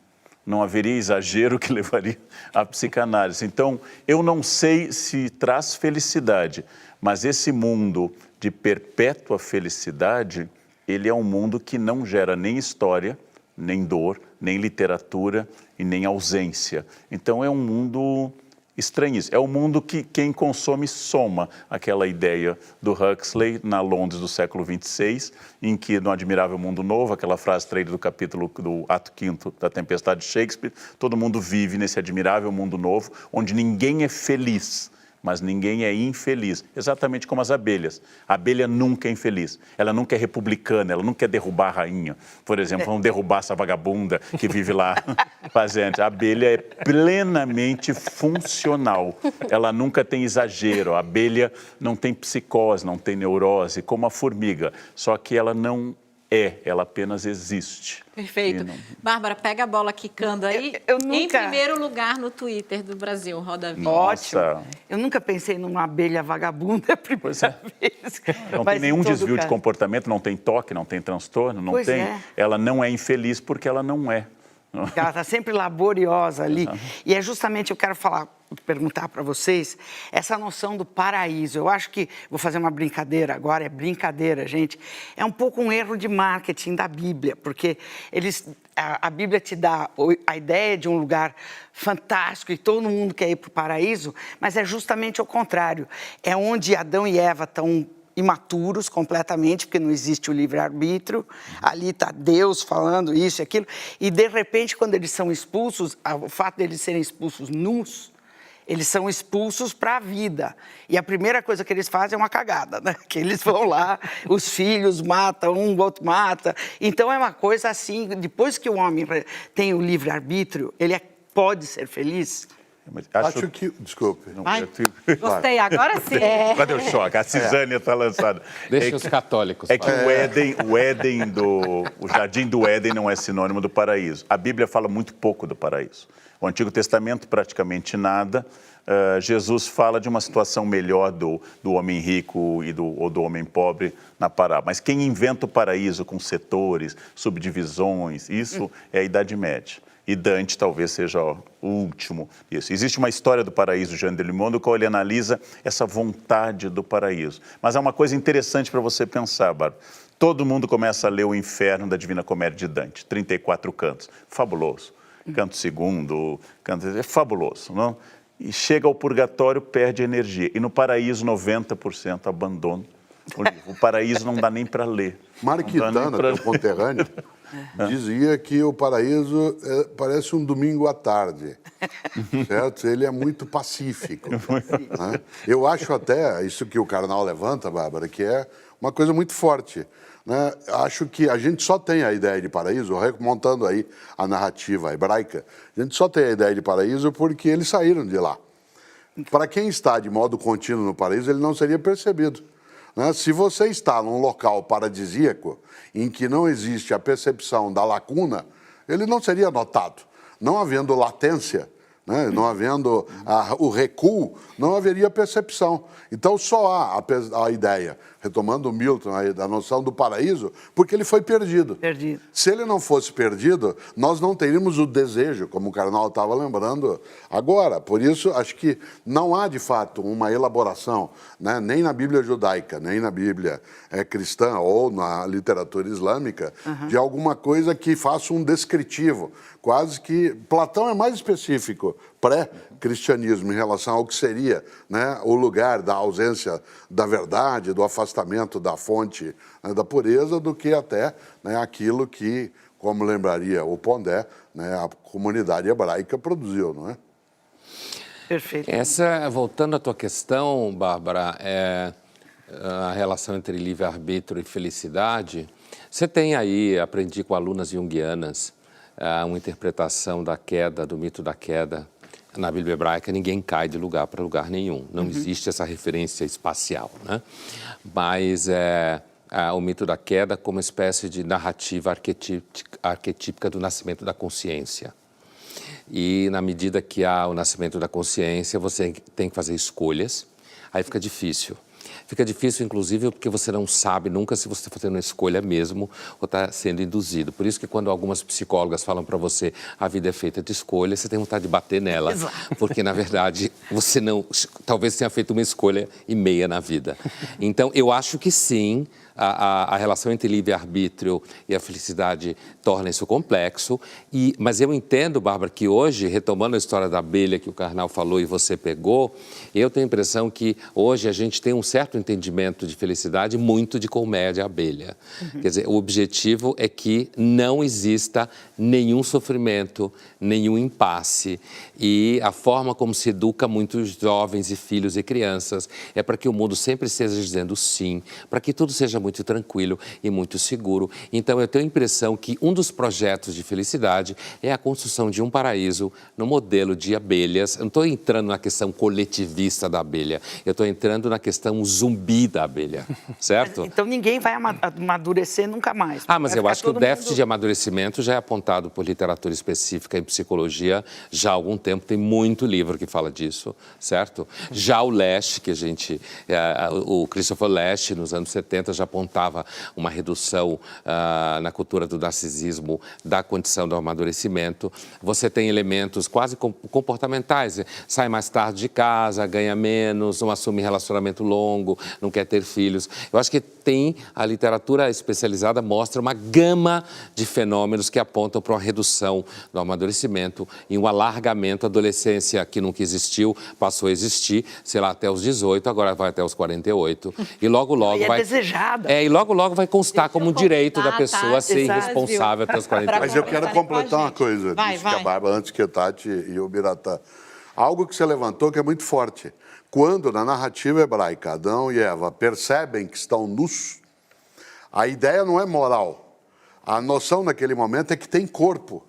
Não haveria exagero que levaria à psicanálise. Então, eu não sei se traz felicidade, mas esse mundo de perpétua felicidade ele é um mundo que não gera nem história, nem dor, nem literatura e nem ausência. Então é um mundo estranhíssimo. É um mundo que quem consome soma aquela ideia do Huxley na Londres do século XXVI, em que no Admirável Mundo Novo, aquela frase traída do capítulo do ato 5º da Tempestade de Shakespeare, todo mundo vive nesse admirável mundo novo, onde ninguém é feliz, mas ninguém é infeliz, exatamente como as abelhas. A abelha nunca é infeliz, ela nunca é republicana, ela nunca quer derrubar a rainha. Por exemplo, vamos derrubar essa vagabunda que vive lá fazendo. A abelha é plenamente funcional, ela nunca tem exagero, a abelha não tem psicose, não tem neurose, como a formiga, só que ela não ela apenas existe. Perfeito. Bárbara, pega a bola quicando aí. Eu nunca... Em primeiro lugar no Twitter do Brasil, Roda Viva. Ótimo. Eu nunca pensei numa abelha vagabunda, é a primeira vez. Não tem nenhum desvio de comportamento, não tem toque, não tem transtorno, não tem. Ela não é infeliz porque ela não é. Ela está sempre laboriosa ali. E é justamente, eu quero perguntar para vocês, essa noção do paraíso. Eu acho que, vou fazer uma brincadeira agora, é brincadeira, gente. É um pouco um erro de marketing da Bíblia, porque a Bíblia te dá a ideia de um lugar fantástico e todo mundo quer ir para o paraíso, mas é justamente o contrário. É onde Adão e Eva estão imaturos completamente, porque não existe o livre-arbítrio, ali está Deus falando isso e aquilo, e de repente, quando eles são expulsos, o fato de eles serem expulsos nus, eles são expulsos para a vida. E a primeira coisa que eles fazem é uma cagada, né? Que eles vão lá, os filhos matam, o outro mata. Então é uma coisa assim, depois que o homem tem o livre-arbítrio, ele pode ser feliz. Acho que... Desculpe. Gostei, agora sim. Cadê o choque? A Cisânia está lançada. Deixa os católicos. É que o Jardim do Éden não é sinônimo do paraíso. A Bíblia fala muito pouco do paraíso. O Antigo Testamento, praticamente nada. Jesus fala de uma situação melhor do homem rico ou do homem pobre na parábola. Mas quem inventa o paraíso com setores, subdivisões, isso é a Idade Média. E Dante talvez seja o último disso. Existe uma história do paraíso de Jean Delimon, do qual ele analisa essa vontade do paraíso. Mas há uma coisa interessante para você pensar, Bárbara. Todo mundo começa a ler o Inferno da Divina Comédia de Dante, 34 cantos. Fabuloso. Canto segundo, é fabuloso, não? E chega ao purgatório, perde energia. E no paraíso, 90% abandona o livro. O paraíso não dá nem para ler. Marquitana, teu conterrâneo, dizia que o paraíso parece um domingo à tarde, certo? Ele é muito pacífico. Né? Eu acho até, isso que o Karnal levanta, Bárbara, que é uma coisa muito forte. Né? Acho que a gente só tem a ideia de paraíso, remontando aí a narrativa hebraica, a gente só tem a ideia de paraíso porque eles saíram de lá. Para quem está de modo contínuo no paraíso, ele não seria percebido. Né? Se você está num local paradisíaco, em que não existe a percepção da lacuna, ele não seria notado. Não havendo latência, né? Não havendo o recuo, não haveria percepção. Então só há a ideia, retomando o Milton, da noção do paraíso, porque ele foi perdido. Se ele não fosse perdido, nós não teríamos o desejo, como o Karnal estava lembrando agora. Por isso, acho que não há, de fato, uma elaboração, né? Nem na Bíblia judaica, nem na Bíblia cristã ou na literatura islâmica, de alguma coisa que faça um descritivo. Quase que Platão é mais específico, pré-cristianismo, em relação ao que seria, né, o lugar da ausência da verdade, do afastamento da fonte, né, da pureza, do que até, né, aquilo que, como lembraria o Pondé, né, a comunidade hebraica produziu, não é? Perfeito. Voltando à tua questão, Bárbara, a relação entre livre-arbítrio e felicidade, você tem aí, aprendi com alunas junguianas, uma interpretação da queda, do mito da queda. Na Bíblia hebraica, ninguém cai de lugar para lugar nenhum. Não existe essa referência espacial, né? Mas o mito da queda como espécie de narrativa arquetípica do nascimento da consciência. E na medida que há o nascimento da consciência, você tem que fazer escolhas, aí fica difícil. Fica difícil, inclusive, porque você não sabe nunca se você está fazendo uma escolha mesmo ou está sendo induzido. Por isso que quando algumas psicólogas falam para você a vida é feita de escolhas, você tem vontade de bater nela. Exato. Porque, na verdade, você não... Talvez tenha feito uma escolha e meia na vida. Então, eu acho que sim, a relação entre livre-arbítrio e a felicidade torna isso complexo. Mas eu entendo, Bárbara, que hoje, retomando a história da abelha que o Karnal falou e você pegou, eu tenho a impressão que hoje a gente tem um certo entendimento de felicidade muito de colmeia de abelha. Quer dizer, o objetivo é que não exista nenhum sofrimento, nenhum impasse. E a forma como se educa muitos jovens e filhos e crianças é para que o mundo sempre esteja dizendo sim, para que tudo seja muito tranquilo e muito seguro. Então, eu tenho a impressão que um dos projetos de felicidade é a construção de um paraíso no modelo de abelhas. Eu não estou entrando na questão coletivista da abelha, eu estou entrando na questão zumbi da abelha, certo? Então ninguém vai amadurecer nunca mais. Mas eu acho que o déficit de amadurecimento já é apontado por literatura específica em psicologia já há algum tempo. Tem muito livro que fala disso, certo? Já o Lasch, que o Christopher Lasch, nos anos 70, já apontava uma redução na cultura do narcisismo da condição do amadurecimento. Você tem elementos quase comportamentais. Sai mais tarde de casa, ganha menos, não assume relacionamento longo, não quer ter filhos. Eu acho que a literatura especializada mostra uma gama de fenômenos que apontam para uma redução do amadurecimento e um alargamento. A adolescência que nunca existiu passou a existir, sei lá, até os 18, agora vai até os 48. E logo vai... desejada. E logo vai constar como um direito da pessoa ser irresponsável até os 48. Mas eu quero completar uma coisa, disse que a Bárbara, antes que a Tati e o Biratã. Algo que você levantou que é muito forte. Quando, na narrativa hebraica, Adão e Eva percebem que estão nus, a ideia não é moral. A noção naquele momento é que tem corpo.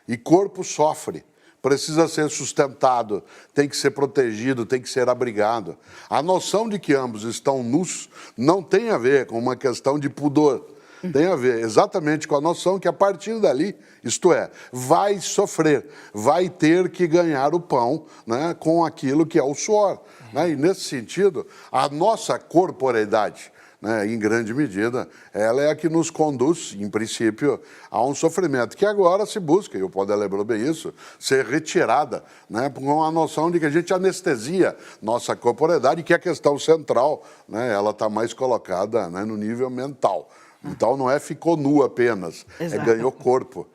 E corpo sofre. Precisa ser sustentado, tem que ser protegido, tem que ser abrigado. A noção de que ambos estão nus não tem a ver com uma questão de pudor. Tem a ver exatamente com a noção que a partir dali, isto é, vai sofrer, vai ter que ganhar o pão, né, com aquilo que é o suor. Né? E nesse sentido, a nossa corporeidade, né, em grande medida, ela é a que nos conduz, em princípio, a um sofrimento que agora se busca, e o Padre lembrou bem isso, ser retirada, né, com a noção de que a gente anestesia nossa corporeidade, que é a questão central, né, ela está mais colocada, né, no nível mental. Então não é ficou nu apenas, é ganhou corpo.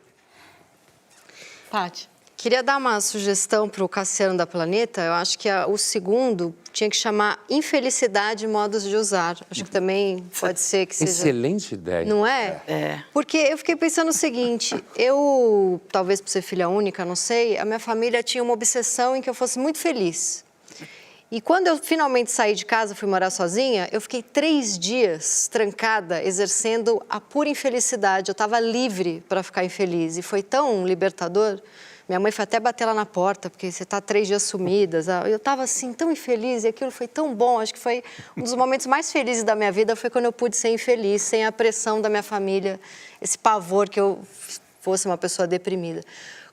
Tati. Queria dar uma sugestão para o Cassiano da Planeta. Eu acho que o segundo tinha que chamar Infelicidade e Modos de Usar. Acho que também pode ser que seja... Excelente ideia. Não é? É. Porque eu fiquei pensando o seguinte, talvez por ser filha única, não sei, a minha família tinha uma obsessão em que eu fosse muito feliz. E quando eu finalmente saí de casa, fui morar sozinha, eu fiquei 3 dias trancada, exercendo a pura infelicidade. Eu estava livre para ficar infeliz e foi tão libertador. Minha mãe foi até bater lá na porta, porque você está 3 dias sumidas. Eu estava assim, tão infeliz, e aquilo foi tão bom. Acho que foi um dos momentos mais felizes da minha vida, foi quando eu pude ser infeliz, sem a pressão da minha família, esse pavor que eu fosse uma pessoa deprimida.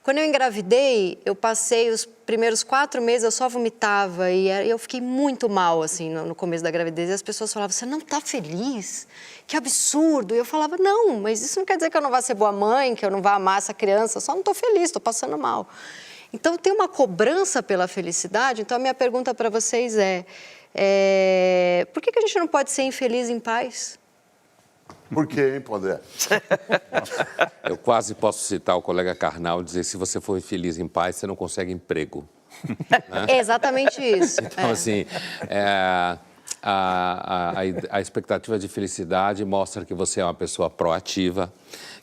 Quando eu engravidei, eu passei os primeiros 4 meses, eu só vomitava e eu fiquei muito mal, assim, no começo da gravidez. E as pessoas falavam, você não está feliz? Que absurdo! E eu falava, não, mas isso não quer dizer que eu não vá ser boa mãe, que eu não vá amar essa criança, eu só não estou feliz, estou passando mal. Então, tem uma cobrança pela felicidade. Então, a minha pergunta para vocês por que a gente não pode ser infeliz em paz? Por quê, hein, Pondé? Eu quase posso citar o colega Karnal e dizer, se você for infeliz em paz, você não consegue emprego. Né? É exatamente isso. Então, assim, a expectativa de felicidade mostra que você é uma pessoa proativa,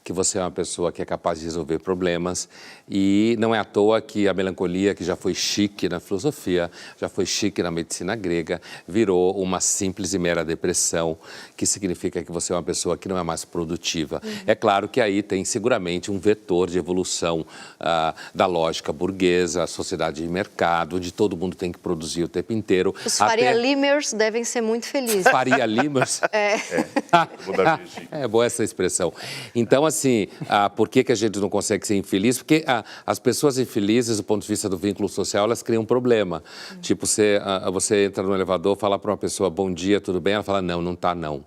que você é uma pessoa que é capaz de resolver problemas. E não é à toa que a melancolia, que já foi chique na filosofia, já foi chique na medicina grega, virou uma simples e mera depressão, que significa que você é uma pessoa que não é mais produtiva. É claro que aí tem seguramente um vetor de evolução da lógica burguesa, a sociedade de mercado, onde todo mundo tem que produzir o tempo inteiro. Os Faria Limers devem ser muito felizes. Faria Limers? É boa essa expressão. Então, assim, por que a gente não consegue ser infeliz? Porque as pessoas infelizes, do ponto de vista do vínculo social, elas criam um problema. Tipo, você entra no elevador, fala para uma pessoa, bom dia, tudo bem? Ela fala, não, não tá não.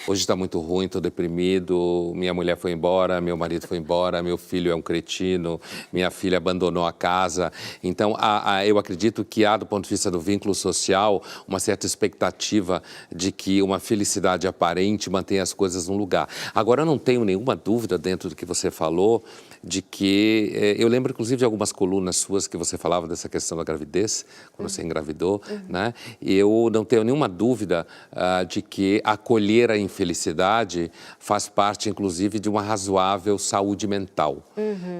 hoje está muito ruim, estou deprimido, minha mulher foi embora, meu marido foi embora, meu filho é um cretino, minha filha abandonou a casa. Então, eu acredito que há, do ponto de vista do vínculo social, uma certa expectativa de que uma felicidade aparente mantenha as coisas no lugar. Agora, eu não tenho nenhuma dúvida dentro do que você falou, de que... eu lembro, inclusive, de algumas colunas suas que você falava dessa questão da gravidez, quando você engravidou, né? E eu não tenho nenhuma dúvida de que acolher a infelicidade faz parte, inclusive, de uma razoável saúde mental.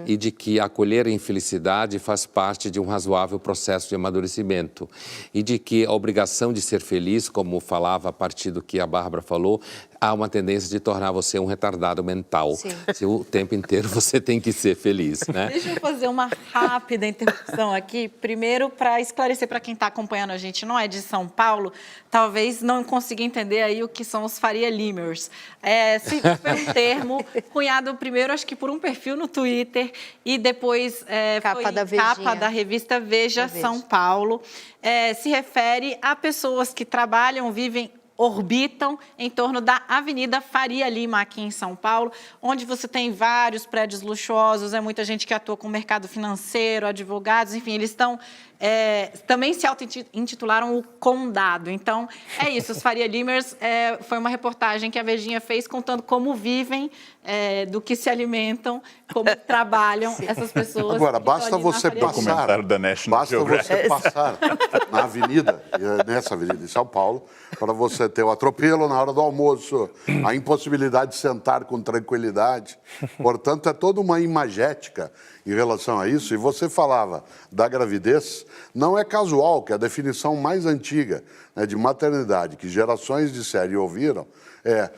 E de que acolher a infelicidade faz parte de um razoável processo de amadurecimento. E de que a obrigação de ser feliz, como falava a partir do que a Bárbara falou, há uma tendência de tornar você um retardado mental. Sim. Se o tempo inteiro você tem que ser feliz, né? Deixa eu fazer uma rápida interrupção aqui. Primeiro, para esclarecer para quem está acompanhando a gente, não é de São Paulo, talvez não consiga entender aí o que são os Faria Limers. Esse foi um termo cunhado primeiro, acho que por um perfil no Twitter, e depois Capa foi da Vejinha. capa da revista Veja Veja. São Paulo. Se refere a pessoas que trabalham, orbitam em torno da Avenida Faria Lima, aqui em São Paulo, onde você tem vários prédios luxuosos, muita gente que atua com o mercado financeiro, advogados, enfim, eles estão... também se auto-intitularam o Condado. Então, é isso, os Faria Limers foi uma reportagem que a Vejinha fez contando como vivem, do que se alimentam, como trabalham essas pessoas. Agora, que basta estão ali na você Faria Lima. passar, Documentário da National basta Geographic. você passar na avenida, nessa avenida em São Paulo, para você ter o atropelo na hora do almoço, a impossibilidade de sentar com tranquilidade. Portanto, é toda uma imagética em relação a isso. E você falava da gravidez, não é casual que a definição mais antiga, né, de maternidade, que gerações disseram e ouviram,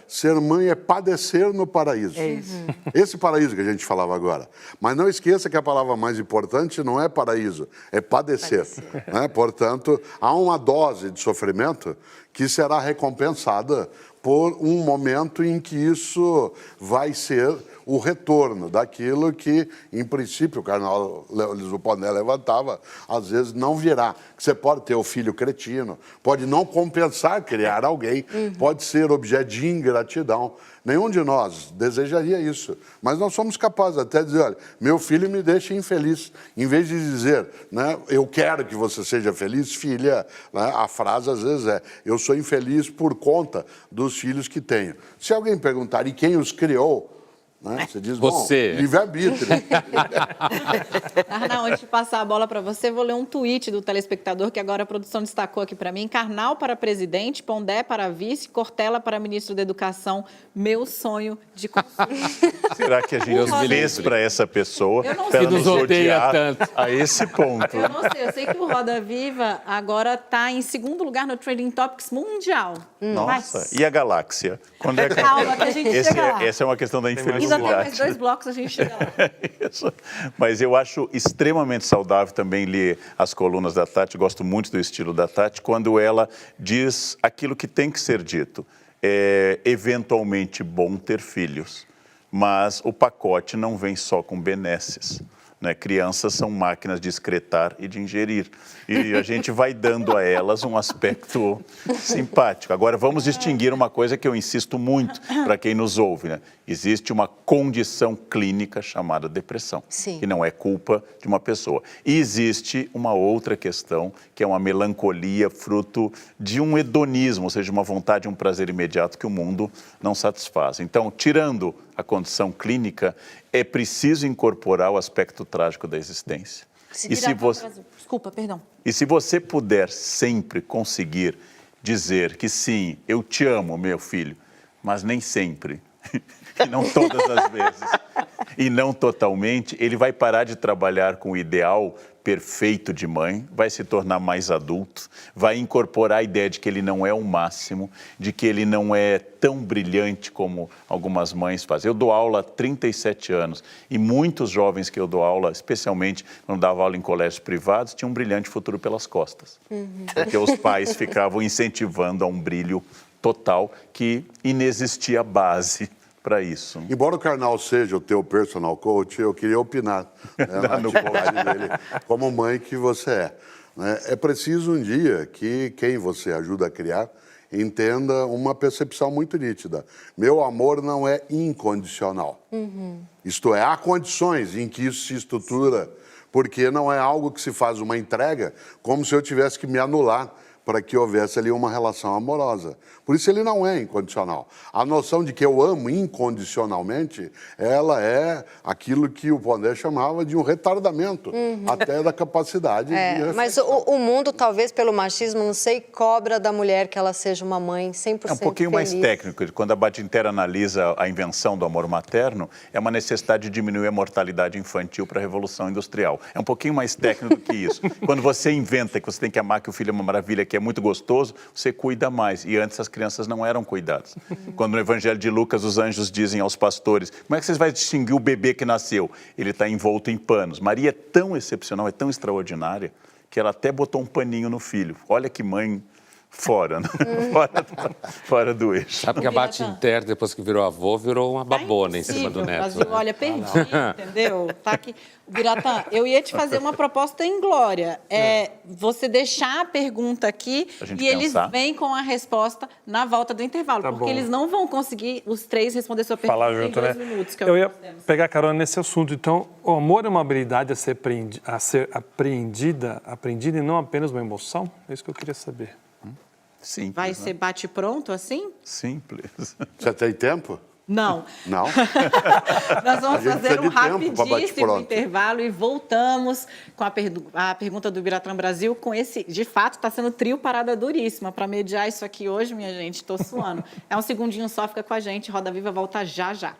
ser mãe é padecer no paraíso. É isso. Esse paraíso que a gente falava agora. Mas não esqueça que a palavra mais importante não é paraíso, é padecer. Né? Portanto, há uma dose de sofrimento que será recompensada por um momento em que isso vai ser o retorno daquilo que, em princípio, o carnal Lisoponé levantava, às vezes não virá. Você pode ter o filho cretino, pode não compensar criar alguém, pode ser objeto de ingratidão. Nenhum de nós desejaria isso, mas nós somos capazes até de dizer, olha, meu filho me deixa infeliz. Em vez de dizer, né, eu quero que você seja feliz, filha, né, a frase às vezes eu sou infeliz por conta dos filhos que tenho. Se alguém perguntar, e quem os criou? Né? Você diz, Você. bom, livre-arbítrio. Arnal, antes de passar a bola para você, vou ler um tweet do telespectador que agora a produção destacou aqui para mim. Karnal para presidente, Pondé para vice, Cortella para ministro da Educação. Meu sonho de consumo. Será que a gente fez para essa pessoa? Eu não pra sei. ela Que nos odeia odiar tanto. a esse ponto. Eu não sei, eu sei que o Roda Viva agora está em segundo lugar no Trending Topics mundial. Nossa, Mas e a galáxia? Quando é que... calma que a gente chega lá. Essa é uma questão da Ainda tem mais infelicidade. 2 blocos, a gente chega lá. Isso. Mas eu acho extremamente saudável também ler as colunas da Tati, gosto muito do estilo da Tati, quando ela diz aquilo que tem que ser dito. É eventualmente bom ter filhos, mas o pacote não vem só com benesses. Né? Crianças são máquinas de excretar e de ingerir. E a gente vai dando a elas um aspecto simpático. Agora, vamos distinguir uma coisa que eu insisto muito para quem nos ouve. Né? Existe uma condição clínica chamada depressão, Sim. que não é culpa de uma pessoa. E existe uma outra questão, que é uma melancolia fruto de um hedonismo, ou seja, uma vontade, um prazer imediato que o mundo não satisfaz. Então, tirando a condição clínica, é preciso incorporar o aspecto trágico da existência. Desculpa, perdão. E se você puder sempre conseguir dizer que sim, eu te amo, meu filho, mas nem sempre, e não todas as vezes, e não totalmente, ele vai parar de trabalhar com o ideal perfeito de mãe, vai se tornar mais adulto, vai incorporar a ideia de que ele não é o máximo, de que ele não é tão brilhante como algumas mães fazem. Eu dou aula há 37 anos e muitos jovens que eu dou aula, especialmente quando dava aula em colégios privados, tinham um brilhante futuro pelas costas. Porque os pais ficavam incentivando a um brilho total que inexistia base para isso. Embora o Karnal seja o teu personal coach, eu queria opinar, né, na atividade dele, como mãe que você é. Né? É preciso um dia que quem você ajuda a criar entenda uma percepção muito nítida. Meu amor não é incondicional. Isto é, há condições em que isso se estrutura, porque não é algo que se faz uma entrega como se eu tivesse que me anular para que houvesse ali uma relação amorosa. Por isso ele não é incondicional. A noção de que eu amo incondicionalmente, ela é aquilo que o Pondé chamava de um retardamento, até da capacidade de reflexão. Mas o mundo, talvez pelo machismo, não sei, cobra da mulher que ela seja uma mãe 100% É um pouquinho feliz. mais técnico. Quando a Badinter analisa a invenção do amor materno, é uma necessidade de diminuir a mortalidade infantil para a Revolução Industrial. É um pouquinho mais técnico do que isso. Quando você inventa que você tem que amar, que o filho é uma maravilha, que é muito gostoso, você cuida mais. E antes as crianças não eram cuidadas. Quando no Evangelho de Lucas os anjos dizem aos pastores, como é que vocês vão distinguir o bebê que nasceu? Ele está envolto em panos. Maria é tão excepcional, é tão extraordinária, que ela até botou um paninho no filho. Olha que mãe fora, né? fora do eixo. Sabe que a Badinter, depois que virou avô, virou uma babona em cima do neto. Brasil, né? olha, perdi, entendeu? Tá aqui. Biratã, eu ia te fazer uma proposta em glória. Você deixar a pergunta aqui e eles vêm com a resposta na volta do intervalo. Tá porque bom. eles não vão conseguir, os três, responder sua pergunta Falar em junto, 2 né? minutos. Que é o Eu que ia nós temos. pegar carona nesse assunto. Então, o amor é uma habilidade a ser aprendida e não apenas uma emoção? É isso que eu queria saber. Simples, Vai né? ser bate-pronto assim? Simples. Você tem tempo? Não. Não? Nós vamos A gente fazer um precisa de tempo pra rapidíssimo bate-pronto. intervalo e voltamos com a pergunta do Biratã Brasil com esse, de fato, está sendo trio parada duríssima. Para mediar isso aqui hoje, minha gente, estou suando. É um segundinho só, fica com a gente. Roda Viva volta já, já.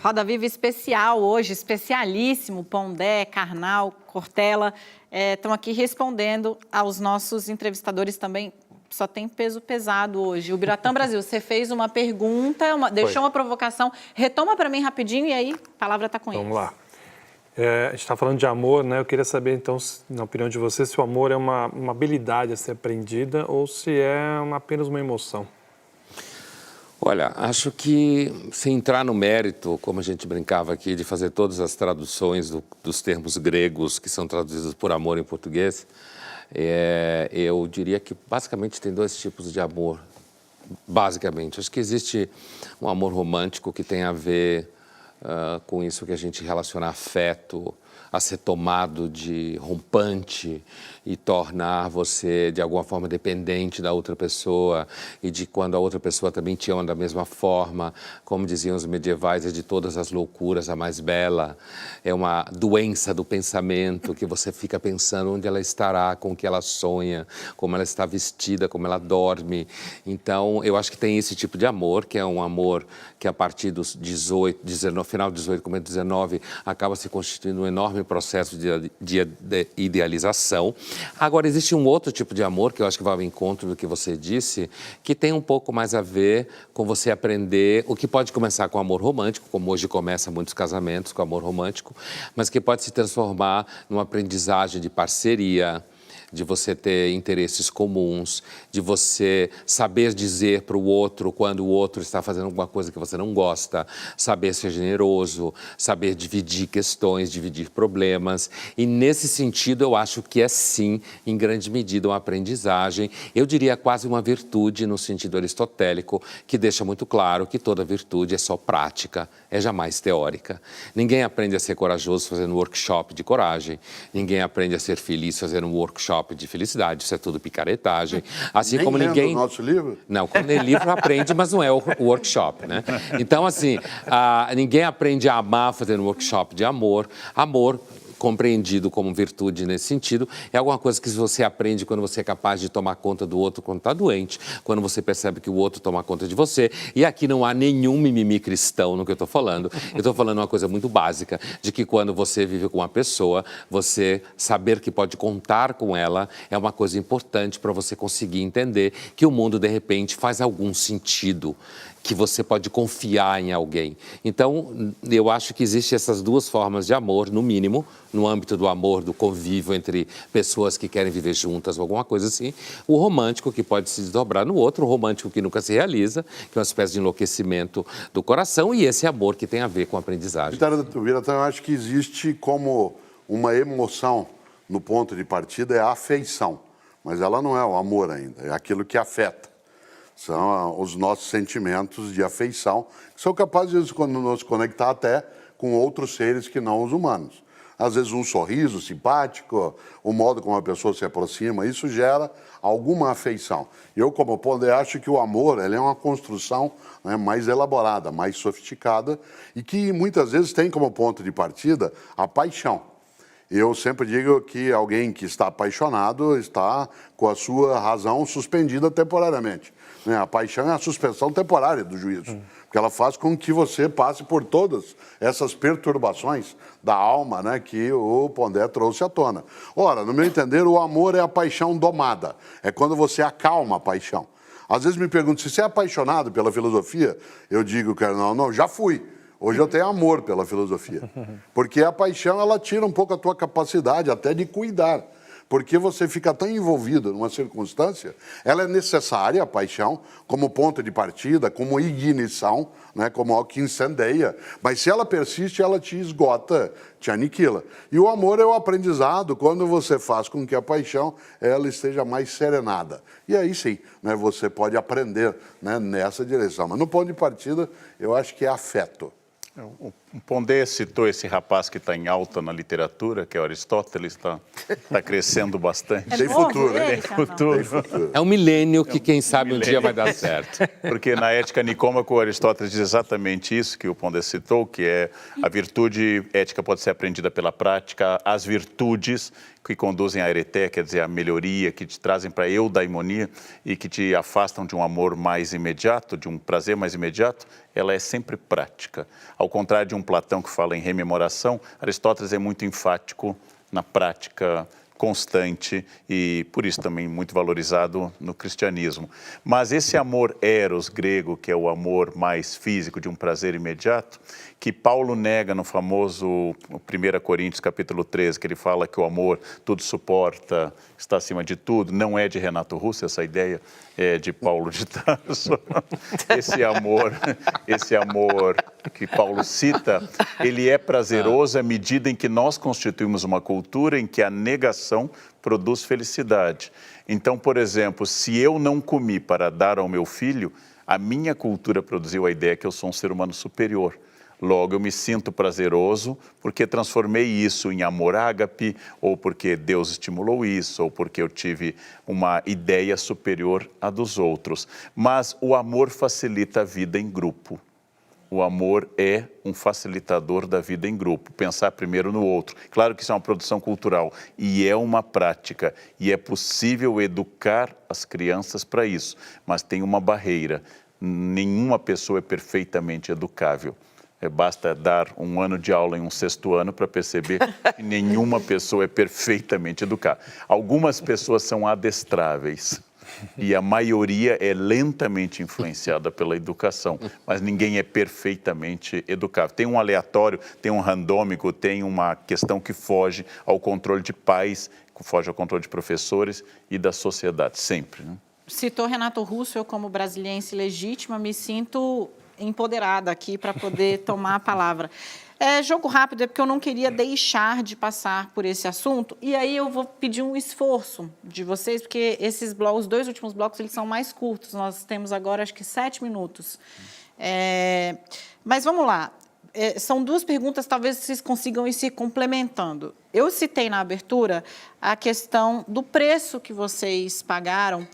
Roda Viva especial hoje, especialíssimo, Pondé, Karnal, Cortella, estão aqui respondendo aos nossos entrevistadores também. Só tem peso pesado hoje. O Biratã Brasil, você fez uma pergunta, deixou uma provocação. Retoma para mim rapidinho e aí a palavra está com eles. Vamos lá. A gente está falando de amor, né? Eu queria saber, então, na opinião de você, se o amor é uma habilidade a ser aprendida ou se é apenas uma emoção. Olha, acho que se entrar no mérito, como a gente brincava aqui, de fazer todas as traduções dos termos gregos que são traduzidos por amor em português, eu diria que basicamente tem 2 tipos de amor, basicamente. Acho que existe um amor romântico que tem a ver com isso que a gente relaciona a afeto, a ser tomado de rompante e tornar você, de alguma forma, dependente da outra pessoa e de quando a outra pessoa também te ama da mesma forma. Como diziam os medievais, é de todas as loucuras a mais bela. É uma doença do pensamento que você fica pensando onde ela estará, com o que ela sonha, como ela está vestida, como ela dorme. Então, eu acho que tem esse tipo de amor, que é um amor que a partir dos 18, final de 18, começo de 19, acaba se constituindo um enorme processo de idealização. Agora, existe um outro tipo de amor, que eu acho que vai ao encontro do que você disse, que tem um pouco mais a ver com você aprender, o que pode começar com amor romântico, como hoje começa muitos casamentos com amor romântico, mas que pode se transformar numa aprendizagem de parceria, de você ter interesses comuns, de você saber dizer para o outro quando o outro está fazendo alguma coisa que você não gosta, saber ser generoso, saber dividir questões, dividir problemas. E nesse sentido, eu acho que é sim, em grande medida, uma aprendizagem. Eu diria quase uma virtude no sentido aristotélico, que deixa muito claro que toda virtude é só prática, é jamais teórica. Ninguém aprende a ser corajoso fazendo workshop de coragem, ninguém aprende a ser feliz fazendo um workshop de felicidade, isso é tudo picaretagem. Assim Nem como lendo ninguém... o nosso livro? Não, quando lê livro aprende, mas não é o workshop, né? Então, assim, ninguém aprende a amar fazendo workshop de amor. Amor, compreendido como virtude nesse sentido, é alguma coisa que você aprende quando você é capaz de tomar conta do outro quando está doente, quando você percebe que o outro toma conta de você. E aqui não há nenhum mimimi cristão no que eu estou falando. Eu estou falando uma coisa muito básica, de que quando você vive com uma pessoa, você saber que pode contar com ela é uma coisa importante para você conseguir entender que o mundo, de repente, faz algum sentido, que você pode confiar em alguém. Então, eu acho que existem essas 2 formas de amor, no mínimo, no âmbito do amor, do convívio entre pessoas que querem viver juntas ou alguma coisa assim. O romântico, que pode se desdobrar no outro, o romântico que nunca se realiza, que é uma espécie de enlouquecimento do coração, e esse amor que tem a ver com a aprendizagem. Biratã, eu acho que existe como uma emoção no ponto de partida, é a afeição, mas ela não é o amor ainda, é aquilo que afeta. São os nossos sentimentos de afeição, que são capazes de nos conectar até com outros seres que não os humanos. Às vezes um sorriso simpático, o modo como a pessoa se aproxima, isso gera alguma afeição. Eu, como Pondé, acho que o amor ele é uma construção, né, mais elaborada, mais sofisticada e que muitas vezes tem como ponto de partida a paixão. Eu sempre digo que alguém que está apaixonado está com a sua razão suspendida temporariamente. A paixão é a suspensão temporária do juízo, porque ela faz com que você passe por todas essas perturbações da alma, né, que o Pondé trouxe à tona. Ora, no meu entender, o amor é a paixão domada, é quando você acalma a paixão. Às vezes me perguntam se você é apaixonado pela filosofia, eu digo que não, já fui. Hoje eu tenho amor pela filosofia, porque a paixão ela tira um pouco a tua capacidade até de cuidar. Porque você fica tão envolvido numa circunstância, ela é necessária, a paixão, como ponto de partida, como ignição, né, como algo que incendeia, mas se ela persiste, ela te esgota, te aniquila. E o amor é o aprendizado, quando você faz com que a paixão ela esteja mais serenada. E aí sim, né, você pode aprender, né, nessa direção. Mas no ponto de partida, eu acho que é afeto. O Pondé citou esse rapaz que está em alta na literatura, que é Aristóteles, está crescendo bastante. Tem futuro, né? Tem futuro. É um milênio que, quem sabe, um dia vai dar certo. Porque na Ética Nicômaco, Aristóteles diz exatamente isso que o Pondé citou, que é a virtude ética pode ser aprendida pela prática, as virtudes que conduzem à ereté, quer dizer, a melhoria, que te trazem para a eudaimonia e que te afastam de um amor mais imediato, de um prazer mais imediato, ela é sempre prática. Ao contrário de um Platão que fala em rememoração, Aristóteles é muito enfático na prática constante e, por isso, também muito valorizado no cristianismo. Mas esse amor eros grego, que é o amor mais físico, de um prazer imediato, que Paulo nega no famoso 1 Coríntios, capítulo 13, que ele fala que o amor tudo suporta, está acima de tudo, não é de Renato Russo, essa ideia é de Paulo de Tarso. Esse amor que Paulo cita, ele é prazeroso à medida em que nós constituímos uma cultura em que a negação produz felicidade. Então, por exemplo, se eu não comi para dar ao meu filho, a minha cultura produziu a ideia que eu sou um ser humano superior. Logo, eu me sinto prazeroso porque transformei isso em amor ágape, ou porque Deus estimulou isso, ou porque eu tive uma ideia superior à dos outros. Mas o amor facilita a vida em grupo. O amor é um facilitador da vida em grupo, pensar primeiro no outro. Claro que isso é uma produção cultural e é uma prática, e é possível educar as crianças para isso, mas tem uma barreira. Nenhuma pessoa é perfeitamente educável. Basta dar um ano de aula em um 6º ano para perceber que nenhuma pessoa é perfeitamente educada. Algumas pessoas são adestráveis e a maioria é lentamente influenciada pela educação, mas ninguém é perfeitamente educável. Tem um aleatório, tem um randômico, tem uma questão que foge ao controle de pais, que foge ao controle de professores e da sociedade, sempre, né? Citou Renato Russo, eu como brasiliense legítima me sinto empoderada aqui para poder tomar a palavra. Jogo rápido é porque eu não queria deixar de passar por esse assunto, e aí eu vou pedir um esforço de vocês, porque esses blocos, os 2 últimos blocos, eles são mais curtos, nós temos agora acho que 7 minutos. Mas vamos lá, são 2 perguntas, talvez vocês consigam ir se complementando. Eu citei na abertura a questão do preço que vocês pagaram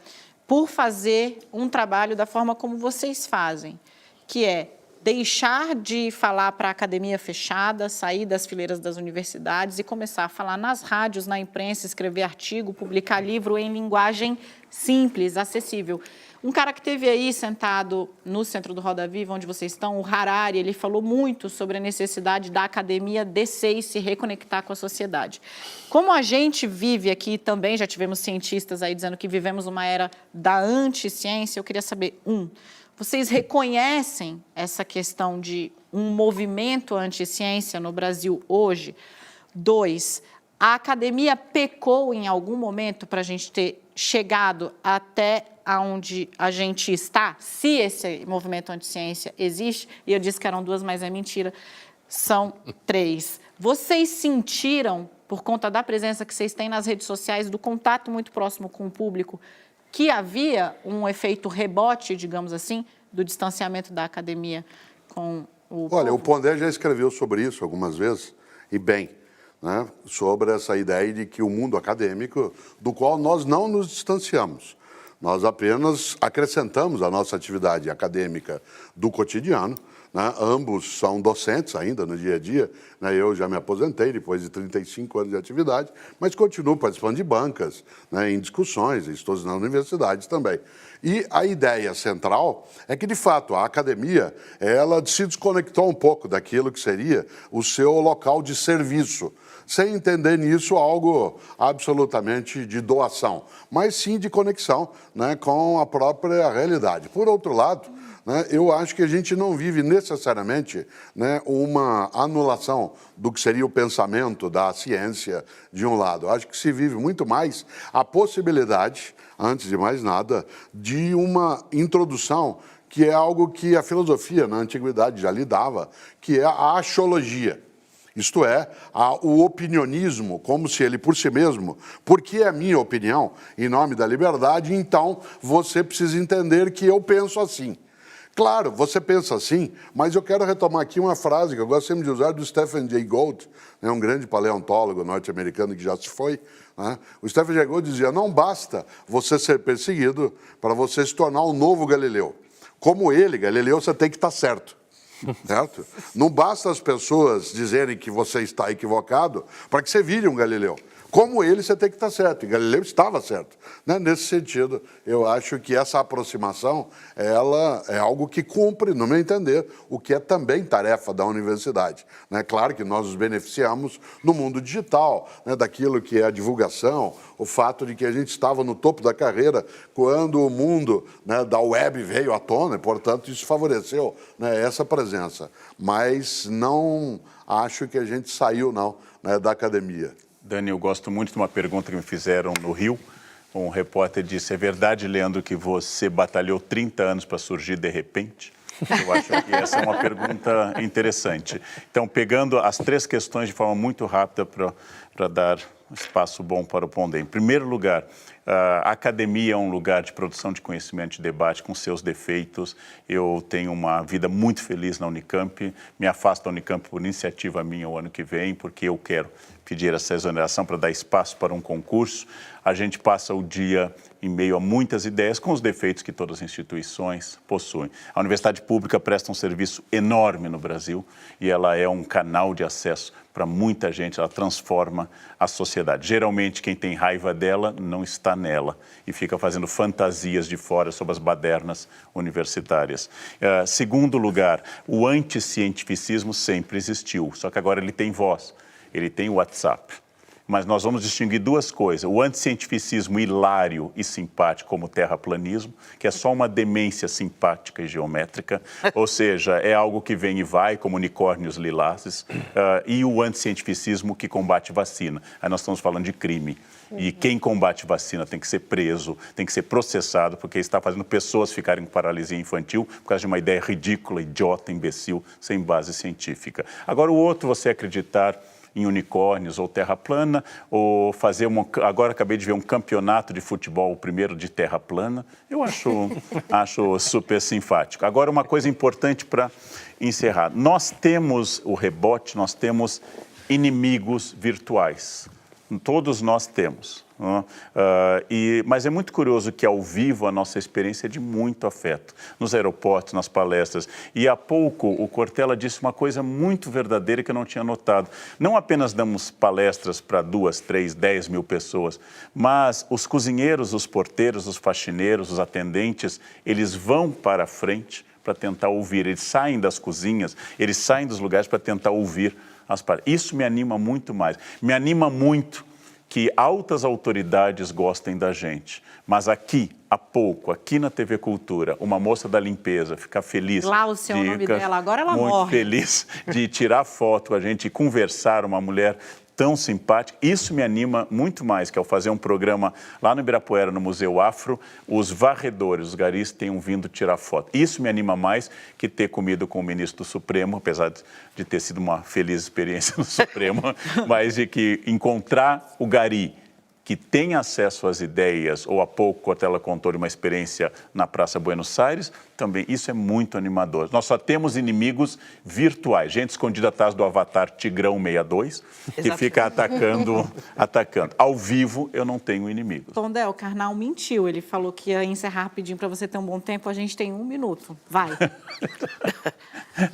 por fazer um trabalho da forma como vocês fazem, que é deixar de falar para a academia fechada, sair das fileiras das universidades e começar a falar nas rádios, na imprensa, escrever artigo, publicar livro em linguagem simples, acessível. Um cara que esteve aí sentado no centro do Roda Viva, onde vocês estão, o Harari, ele falou muito sobre a necessidade da academia descer e se reconectar com a sociedade. Como a gente vive aqui também, já tivemos cientistas aí dizendo que vivemos uma era da anticiência, eu queria saber, vocês reconhecem essa questão de um movimento anti-ciência no Brasil hoje? 2, a academia pecou em algum momento para a gente ter chegado até onde a gente está, se esse movimento anti-ciência existe, e eu disse que eram 2, mas é mentira, são 3. Vocês sentiram, por conta da presença que vocês têm nas redes sociais, do contato muito próximo com o público, que havia um efeito rebote, digamos assim, do distanciamento da academia com o Olha, povo? o Pondé já escreveu sobre isso algumas vezes, e bem, né, sobre essa ideia de que o mundo acadêmico, do qual nós não nos distanciamos, nós apenas acrescentamos a nossa atividade acadêmica do cotidiano, né? Ambos são docentes ainda no dia a dia, né? Eu já me aposentei depois de 35 anos de atividade, mas continuo participando de bancas, né, em discussões, estou na universidade também. E a ideia central é que, de fato, a academia ela se desconectou um pouco daquilo que seria o seu local de serviço, sem entender nisso algo absolutamente de doação, mas sim de conexão, né, com a própria realidade. Por outro lado, né, eu acho que a gente não vive necessariamente, né, uma anulação do que seria o pensamento da ciência de um lado. Eu acho que se vive muito mais a possibilidade, antes de mais nada, de uma introdução que é algo que a filosofia na antiguidade já lidava, que é a axiologia. Isto é, o opinionismo, como se ele por si mesmo, porque é a minha opinião, em nome da liberdade, então você precisa entender que eu penso assim. Claro, você pensa assim, mas eu quero retomar aqui uma frase que eu gosto sempre de usar do Stephen Jay Gould, né, um grande paleontólogo norte-americano que já se foi. Né? O Stephen Jay Gould dizia, não basta você ser perseguido para você se tornar um novo Galileu. Como ele, Galileu, você tem que estar certo. Certo? Não basta as pessoas dizerem que você está equivocado para que você vire um Galileu. Como ele, você tem que estar certo. E Galileu estava certo. Né? Nesse sentido, eu acho que essa aproximação ela é algo que cumpre, no meu entender, o que é também tarefa da universidade. Né? Claro que nós nos beneficiamos no mundo digital, né? Daquilo que é a divulgação, o fato de que a gente estava no topo da carreira quando o mundo, né, da web veio à tona, e, portanto, isso favoreceu, né, essa presença. Mas não acho que a gente saiu, não, né, da academia. Dani, eu gosto muito de uma pergunta que me fizeram no Rio. Um repórter disse, é verdade, Leandro, que você batalhou 30 anos para surgir de repente? Eu acho que essa é uma pergunta interessante. Então, pegando as 3 questões de forma muito rápida para dar espaço bom para o Pondé. Em primeiro lugar, a academia é um lugar de produção de conhecimento e debate com seus defeitos. Eu tenho uma vida muito feliz na Unicamp, me afasto da Unicamp por iniciativa minha o ano que vem, porque eu quero pedir essa exoneração para dar espaço para um concurso. A gente passa o dia em meio a muitas ideias com os defeitos que todas as instituições possuem. A universidade pública presta um serviço enorme no Brasil e ela é um canal de acesso para muita gente, ela transforma a sociedade. Geralmente, quem tem raiva dela não está nela e fica fazendo fantasias de fora sobre as badernas universitárias. Segundo lugar, o anticientificismo sempre existiu, só que agora ele tem voz, ele tem o WhatsApp. Mas nós vamos distinguir 2 coisas, o anticientificismo hilário e simpático como o terraplanismo, que é só uma demência simpática e geométrica, ou seja, é algo que vem e vai, como unicórnios lilazes, e o anticientificismo que combate vacina. Aí nós estamos falando de crime. E quem combate vacina tem que ser preso, tem que ser processado, porque está fazendo pessoas ficarem com paralisia infantil por causa de uma ideia ridícula, idiota, imbecil, sem base científica. Agora, o outro, você acreditar em unicórnios ou terra plana, ou fazer agora acabei de ver um campeonato de futebol, o primeiro de terra plana, eu acho super simpático. Agora, uma coisa importante para encerrar, nós temos o rebote, nós temos inimigos virtuais, todos nós temos. Mas é muito curioso que ao vivo a nossa experiência é de muito afeto, nos aeroportos, nas palestras. E há pouco o Cortella disse uma coisa muito verdadeira que eu não tinha notado. Não apenas damos palestras para 2, 3, 10 mil pessoas, mas os cozinheiros, os porteiros, os faxineiros, os atendentes, eles vão para a frente para tentar ouvir. Eles saem das cozinhas, eles saem dos lugares para tentar ouvir as palestras. Isso me anima muito mais. Me anima muito que altas autoridades gostem da gente, mas aqui, há pouco, aqui na TV Cultura, uma moça da limpeza ficar feliz. Lá o seu nome dela, agora ela muito morre. Feliz de tirar foto com a gente e conversar, uma mulher tão simpática. Isso me anima muito mais, que ao fazer um programa lá no Ibirapuera, no Museu Afro, os varredores, os garis, tenham vindo tirar foto. Isso me anima mais que ter comido com o ministro do Supremo, apesar de ter sido uma feliz experiência no Supremo, mas de que encontrar o gari que tem acesso às ideias, ou há pouco Cortella contou de uma experiência na Praça Buenos Aires, também isso é muito animador. Nós só temos inimigos virtuais, gente escondida atrás do avatar Tigrão 62, que fica atacando. Ao vivo, eu não tenho inimigos. Pondé, o Karnal mentiu, ele falou que ia encerrar rapidinho para você ter um bom tempo, a gente tem 1 minuto. Vai.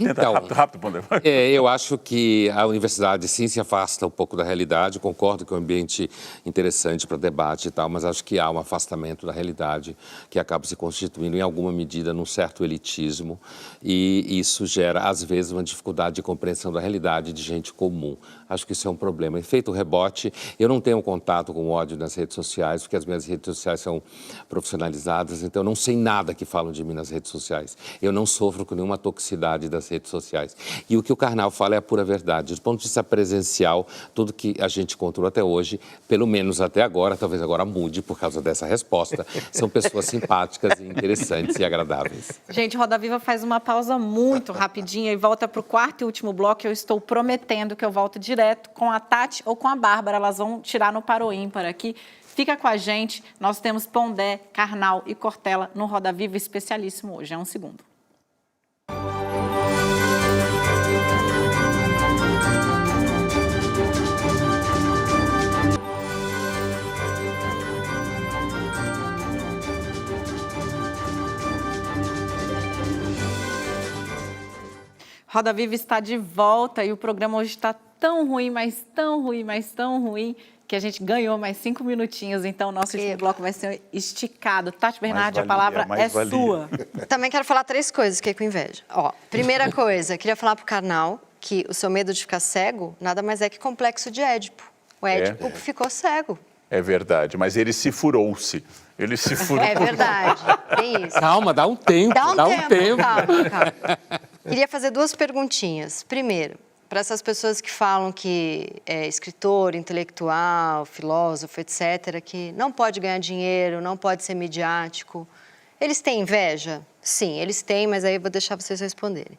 Então, rápido, Pondé. Eu acho que a universidade sim se afasta um pouco da realidade, concordo que é um ambiente interessante para debate e tal, mas acho que há um afastamento da realidade que acaba se constituindo em alguma medida num certo elitismo e isso gera, às vezes, uma dificuldade de compreensão da realidade de gente comum. Acho que isso é um problema. E feito o rebote, eu não tenho contato com o ódio nas redes sociais, porque as minhas redes sociais são profissionalizadas, então eu não sei nada que falam de mim nas redes sociais. Eu não sofro com nenhuma toxicidade das redes sociais. E o que o Karnal fala é a pura verdade. Do ponto de vista presencial, tudo que a gente encontrou até hoje, pelo menos até agora, talvez agora mude por causa dessa resposta, são pessoas simpáticas, e interessantes e agradáveis. Gente, Roda Viva faz uma pausa muito rapidinha e volta para o 4º e último bloco. Eu estou prometendo que eu volto direto com a Tati ou com a Bárbara. Elas vão tirar no par ou ímpar aqui. Fica com a gente. Nós temos Pondé, Karnal e Cortella no Roda Viva especialíssimo hoje. É um segundo. Roda Viva está de volta e o programa hoje está tão ruim, mas tão ruim, mas tão ruim, que a gente ganhou mais 5 minutinhos, então o nosso último bloco vai ser esticado. Tati Bernardi, a palavra é sua. Também quero falar 3 coisas, fiquei com inveja. Ó, primeira coisa, queria falar pro Karnal que o seu medo de ficar cego nada mais é que complexo de Édipo. O Édipo ficou cego. É verdade, mas ele se furou-se. Ele se furou. É verdade, tem isso. Calma, dá um tempo, dá um tempo. Calma. Queria fazer 2 perguntinhas. Primeiro, para essas pessoas que falam que é escritor, intelectual, filósofo, etc., que não pode ganhar dinheiro, não pode ser midiático, eles têm inveja? Sim, eles têm, mas aí eu vou deixar vocês responderem.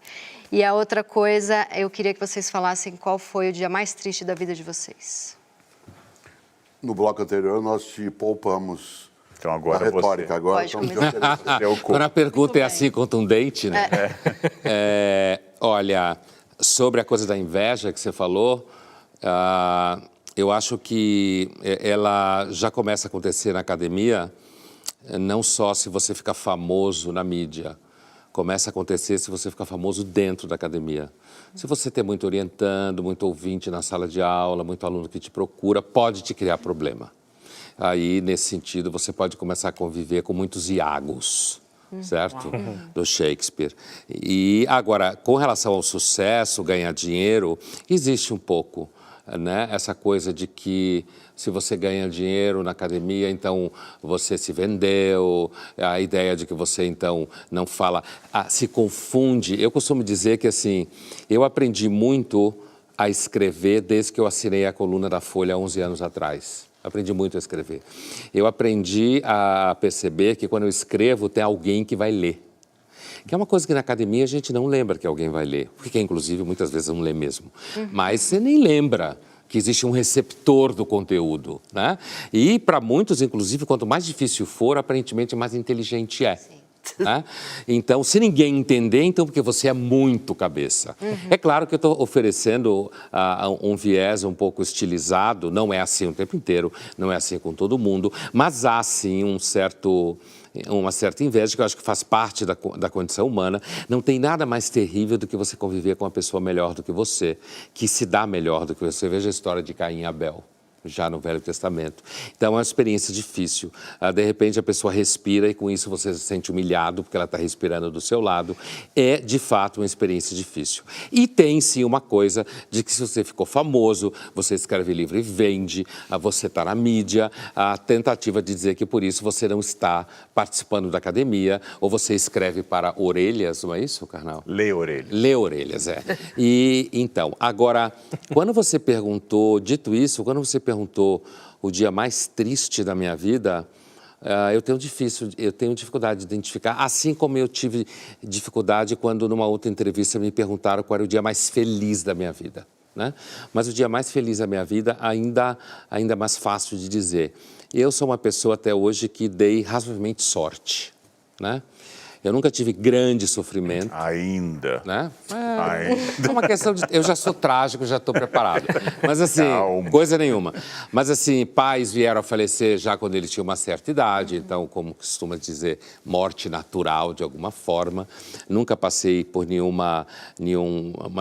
E a outra coisa, eu queria que vocês falassem qual foi o dia mais triste da vida de vocês. No bloco anterior, nós te poupamos então, agora a retórica. você. Agora Pode começar. Quando a pergunta é assim contundente, né? Olha, sobre a coisa da inveja que você falou, eu acho que ela já começa a acontecer na academia, não só se você fica famoso na mídia, começa a acontecer se você ficar famoso dentro da academia. Se você tem muito orientando, muito ouvinte na sala de aula, muito aluno que te procura, pode te criar problema. Aí, nesse sentido, você pode começar a conviver com muitos Iagos, certo? Do Shakespeare. E, agora, com relação ao sucesso, ganhar dinheiro, existe um pouco, né? Essa coisa de que se você ganha dinheiro na academia, então você se vendeu, a ideia de que você, então, não fala, se confunde. Eu costumo dizer que, assim, eu aprendi muito a escrever desde que eu assinei a coluna da Folha há 11 anos atrás. Aprendi muito a escrever. Eu aprendi a perceber que quando eu escrevo tem alguém que vai ler. Que é uma coisa que na academia a gente não lembra que alguém vai ler. Porque, inclusive, muitas vezes não lê mesmo. Mas você nem lembra que existe um receptor do conteúdo, né? E para muitos, inclusive, quanto mais difícil for, aparentemente mais inteligente é. Né? Então, se ninguém entender, então porque você é muito cabeça. É claro que eu estou oferecendo um viés um pouco estilizado, não é assim o tempo inteiro, não é assim com todo mundo, mas há sim uma certa inveja, que eu acho que faz parte da condição humana. Não tem nada mais terrível do que você conviver com uma pessoa melhor do que você, que se dá melhor do que você. Veja a história de Caim e Abel. já no Velho Testamento. Então, é uma experiência difícil. De repente, a pessoa respira e, com isso, você se sente humilhado, porque ela está respirando do seu lado. É, de fato, uma experiência difícil. E tem, sim, uma coisa de que, se você ficou famoso, você escreve livro e vende, você está na mídia, a tentativa de dizer que, por isso, você não está participando da academia, ou você escreve para orelhas, não é isso, Karnal? Lê orelhas. Lê orelhas, é. E, então, agora, quando você perguntou, dito isso, quando você perguntou o dia mais triste da minha vida, eu tenho dificuldade de identificar, assim como eu tive dificuldade quando, numa outra entrevista, me perguntaram qual era o dia mais feliz da minha vida, né? Mas o dia mais feliz da minha vida ainda é mais fácil de dizer. Eu sou uma pessoa, até hoje, que dei razoavelmente sorte, né? Eu nunca tive grande sofrimento. Ainda. Né? Ainda. É uma questão de... Eu já sou trágico, já estou preparado. Mas assim, Calma. coisa nenhuma. Mas assim, pais vieram a falecer já quando eles tinham uma certa idade. Então, como costuma dizer, morte natural de alguma forma. Nunca passei por nenhuma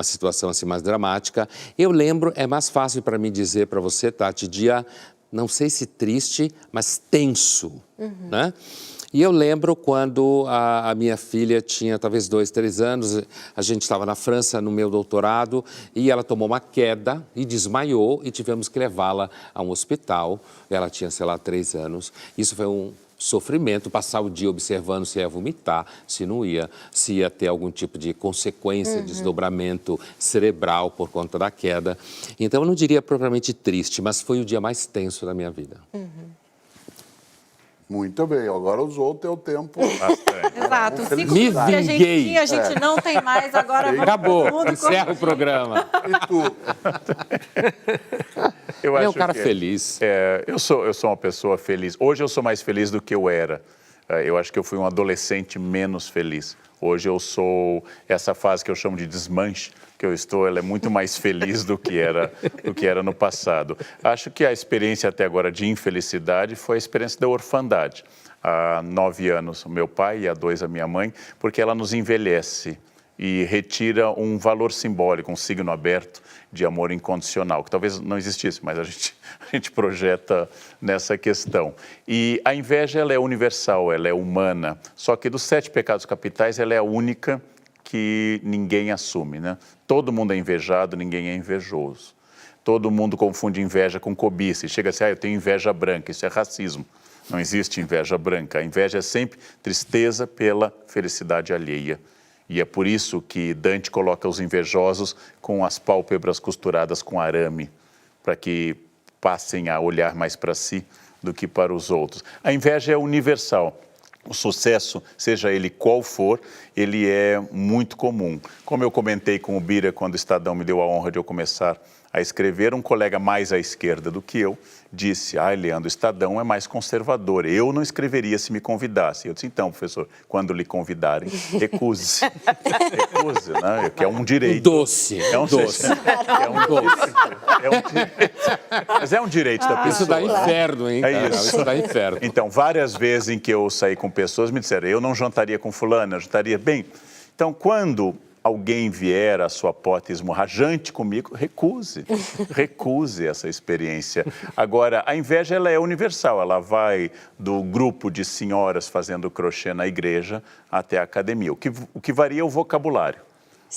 situação assim mais dramática. Eu lembro, é mais fácil para mim dizer para você, Tati, dia, não sei se triste, mas tenso, né? E eu lembro quando a minha filha tinha talvez 2, 3 anos, a gente estava na França no meu doutorado e ela tomou uma queda e desmaiou e tivemos que levá-la a um hospital. Ela tinha, sei lá, 3 anos. Isso foi um sofrimento, passar o dia observando se ia vomitar, se não ia, se ia ter algum tipo de consequência, desdobramento cerebral por conta da queda. Então, eu não diria propriamente triste, mas foi o dia mais tenso da minha vida. Muito bem, agora usou o teu tempo. Exato, 5 Me minutos que a gente vinguei. tinha, a gente não tem mais, agora vamos Acabou, todo mundo encerra o programa. E tu? Eu Ele é um acho cara que feliz. eu sou uma pessoa feliz. Hoje eu sou mais feliz do que eu era. Eu acho que eu fui um adolescente menos feliz. Hoje eu sou essa fase que eu chamo de desmanche que eu estou, ela é muito mais feliz do que era no passado. Acho que a experiência até agora de infelicidade foi a experiência da orfandade. Há 9 anos o meu pai e há 2 a minha mãe, porque ela nos envelhece e retira um valor simbólico, um signo aberto de amor incondicional, que talvez não existisse, mas a gente projeta nessa questão. E a inveja, ela é universal, ela é humana, só que dos 7 pecados capitais, ela é a única que ninguém assume, né? Todo mundo é invejado, ninguém é invejoso. Todo mundo confunde inveja com cobiça, e chega a ser, eu tenho inveja branca, isso é racismo. Não existe inveja branca, a inveja é sempre tristeza pela felicidade alheia. E é por isso que Dante coloca os invejosos com as pálpebras costuradas com arame, para que passem a olhar mais para si do que para os outros. A inveja é universal. O sucesso, seja ele qual for, ele é muito comum. Como eu comentei com o Bira quando o Estadão me deu a honra de eu começar a escrever, um colega mais à esquerda do que eu disse, Leandro, o Estadão é mais conservador, eu não escreveria se me convidasse. Eu disse, então, professor, quando lhe convidarem, recuse. Recuse, né? Que é um direito. Um doce. É um doce. É um doce. É um direito. Mas é um direito da pessoa. Isso dá inferno, hein? É isso. Isso dá inferno. Então, várias vezes em que eu saí com pessoas, me disseram, eu não jantaria com fulana, eu jantaria bem. Então, quando alguém vier a sua porta esmurrajante comigo, recuse essa experiência. Agora, a inveja, ela é universal, ela vai do grupo de senhoras fazendo crochê na igreja até a academia. O que varia é o vocabulário.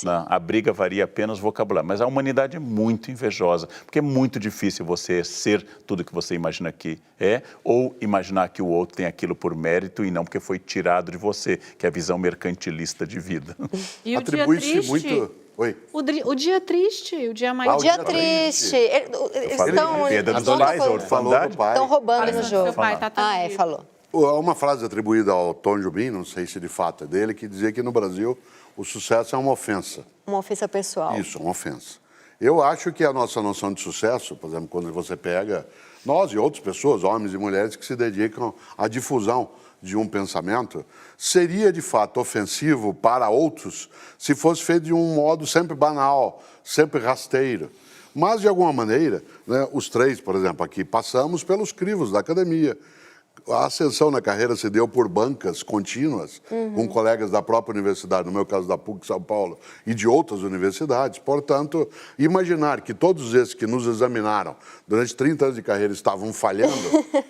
Né? A briga varia apenas o vocabulário, mas a humanidade é muito invejosa, porque é muito difícil você ser tudo que você imagina que é, ou imaginar que o outro tem aquilo por mérito e não porque foi tirado de você, que é a visão mercantilista de vida. E o dia Atribui-se triste? muito... Oi? O dia triste, o dia mais... Ah, O dia triste. Eles estão... Perda dos pais, a orfandade. do pai. Estão roubando no Seu jogo. pai tá falou. Há uma frase atribuída ao Tom Jobim, não sei se de fato é dele, que dizia que no Brasil o sucesso é uma ofensa. Uma ofensa pessoal. Isso, uma ofensa. Eu acho que a nossa noção de sucesso, por exemplo, quando você pega nós e outras pessoas, homens e mulheres, que se dedicam à difusão de um pensamento, seria de fato ofensivo para outros se fosse feito de um modo sempre banal, sempre rasteiro. Mas, de alguma maneira, né, os 3, por exemplo, aqui, passamos pelos crivos da academia. A ascensão na carreira se deu por bancas contínuas, com colegas da própria universidade, no meu caso da PUC São Paulo, e de outras universidades. Portanto, imaginar que todos esses que nos examinaram durante 30 anos de carreira estavam falhando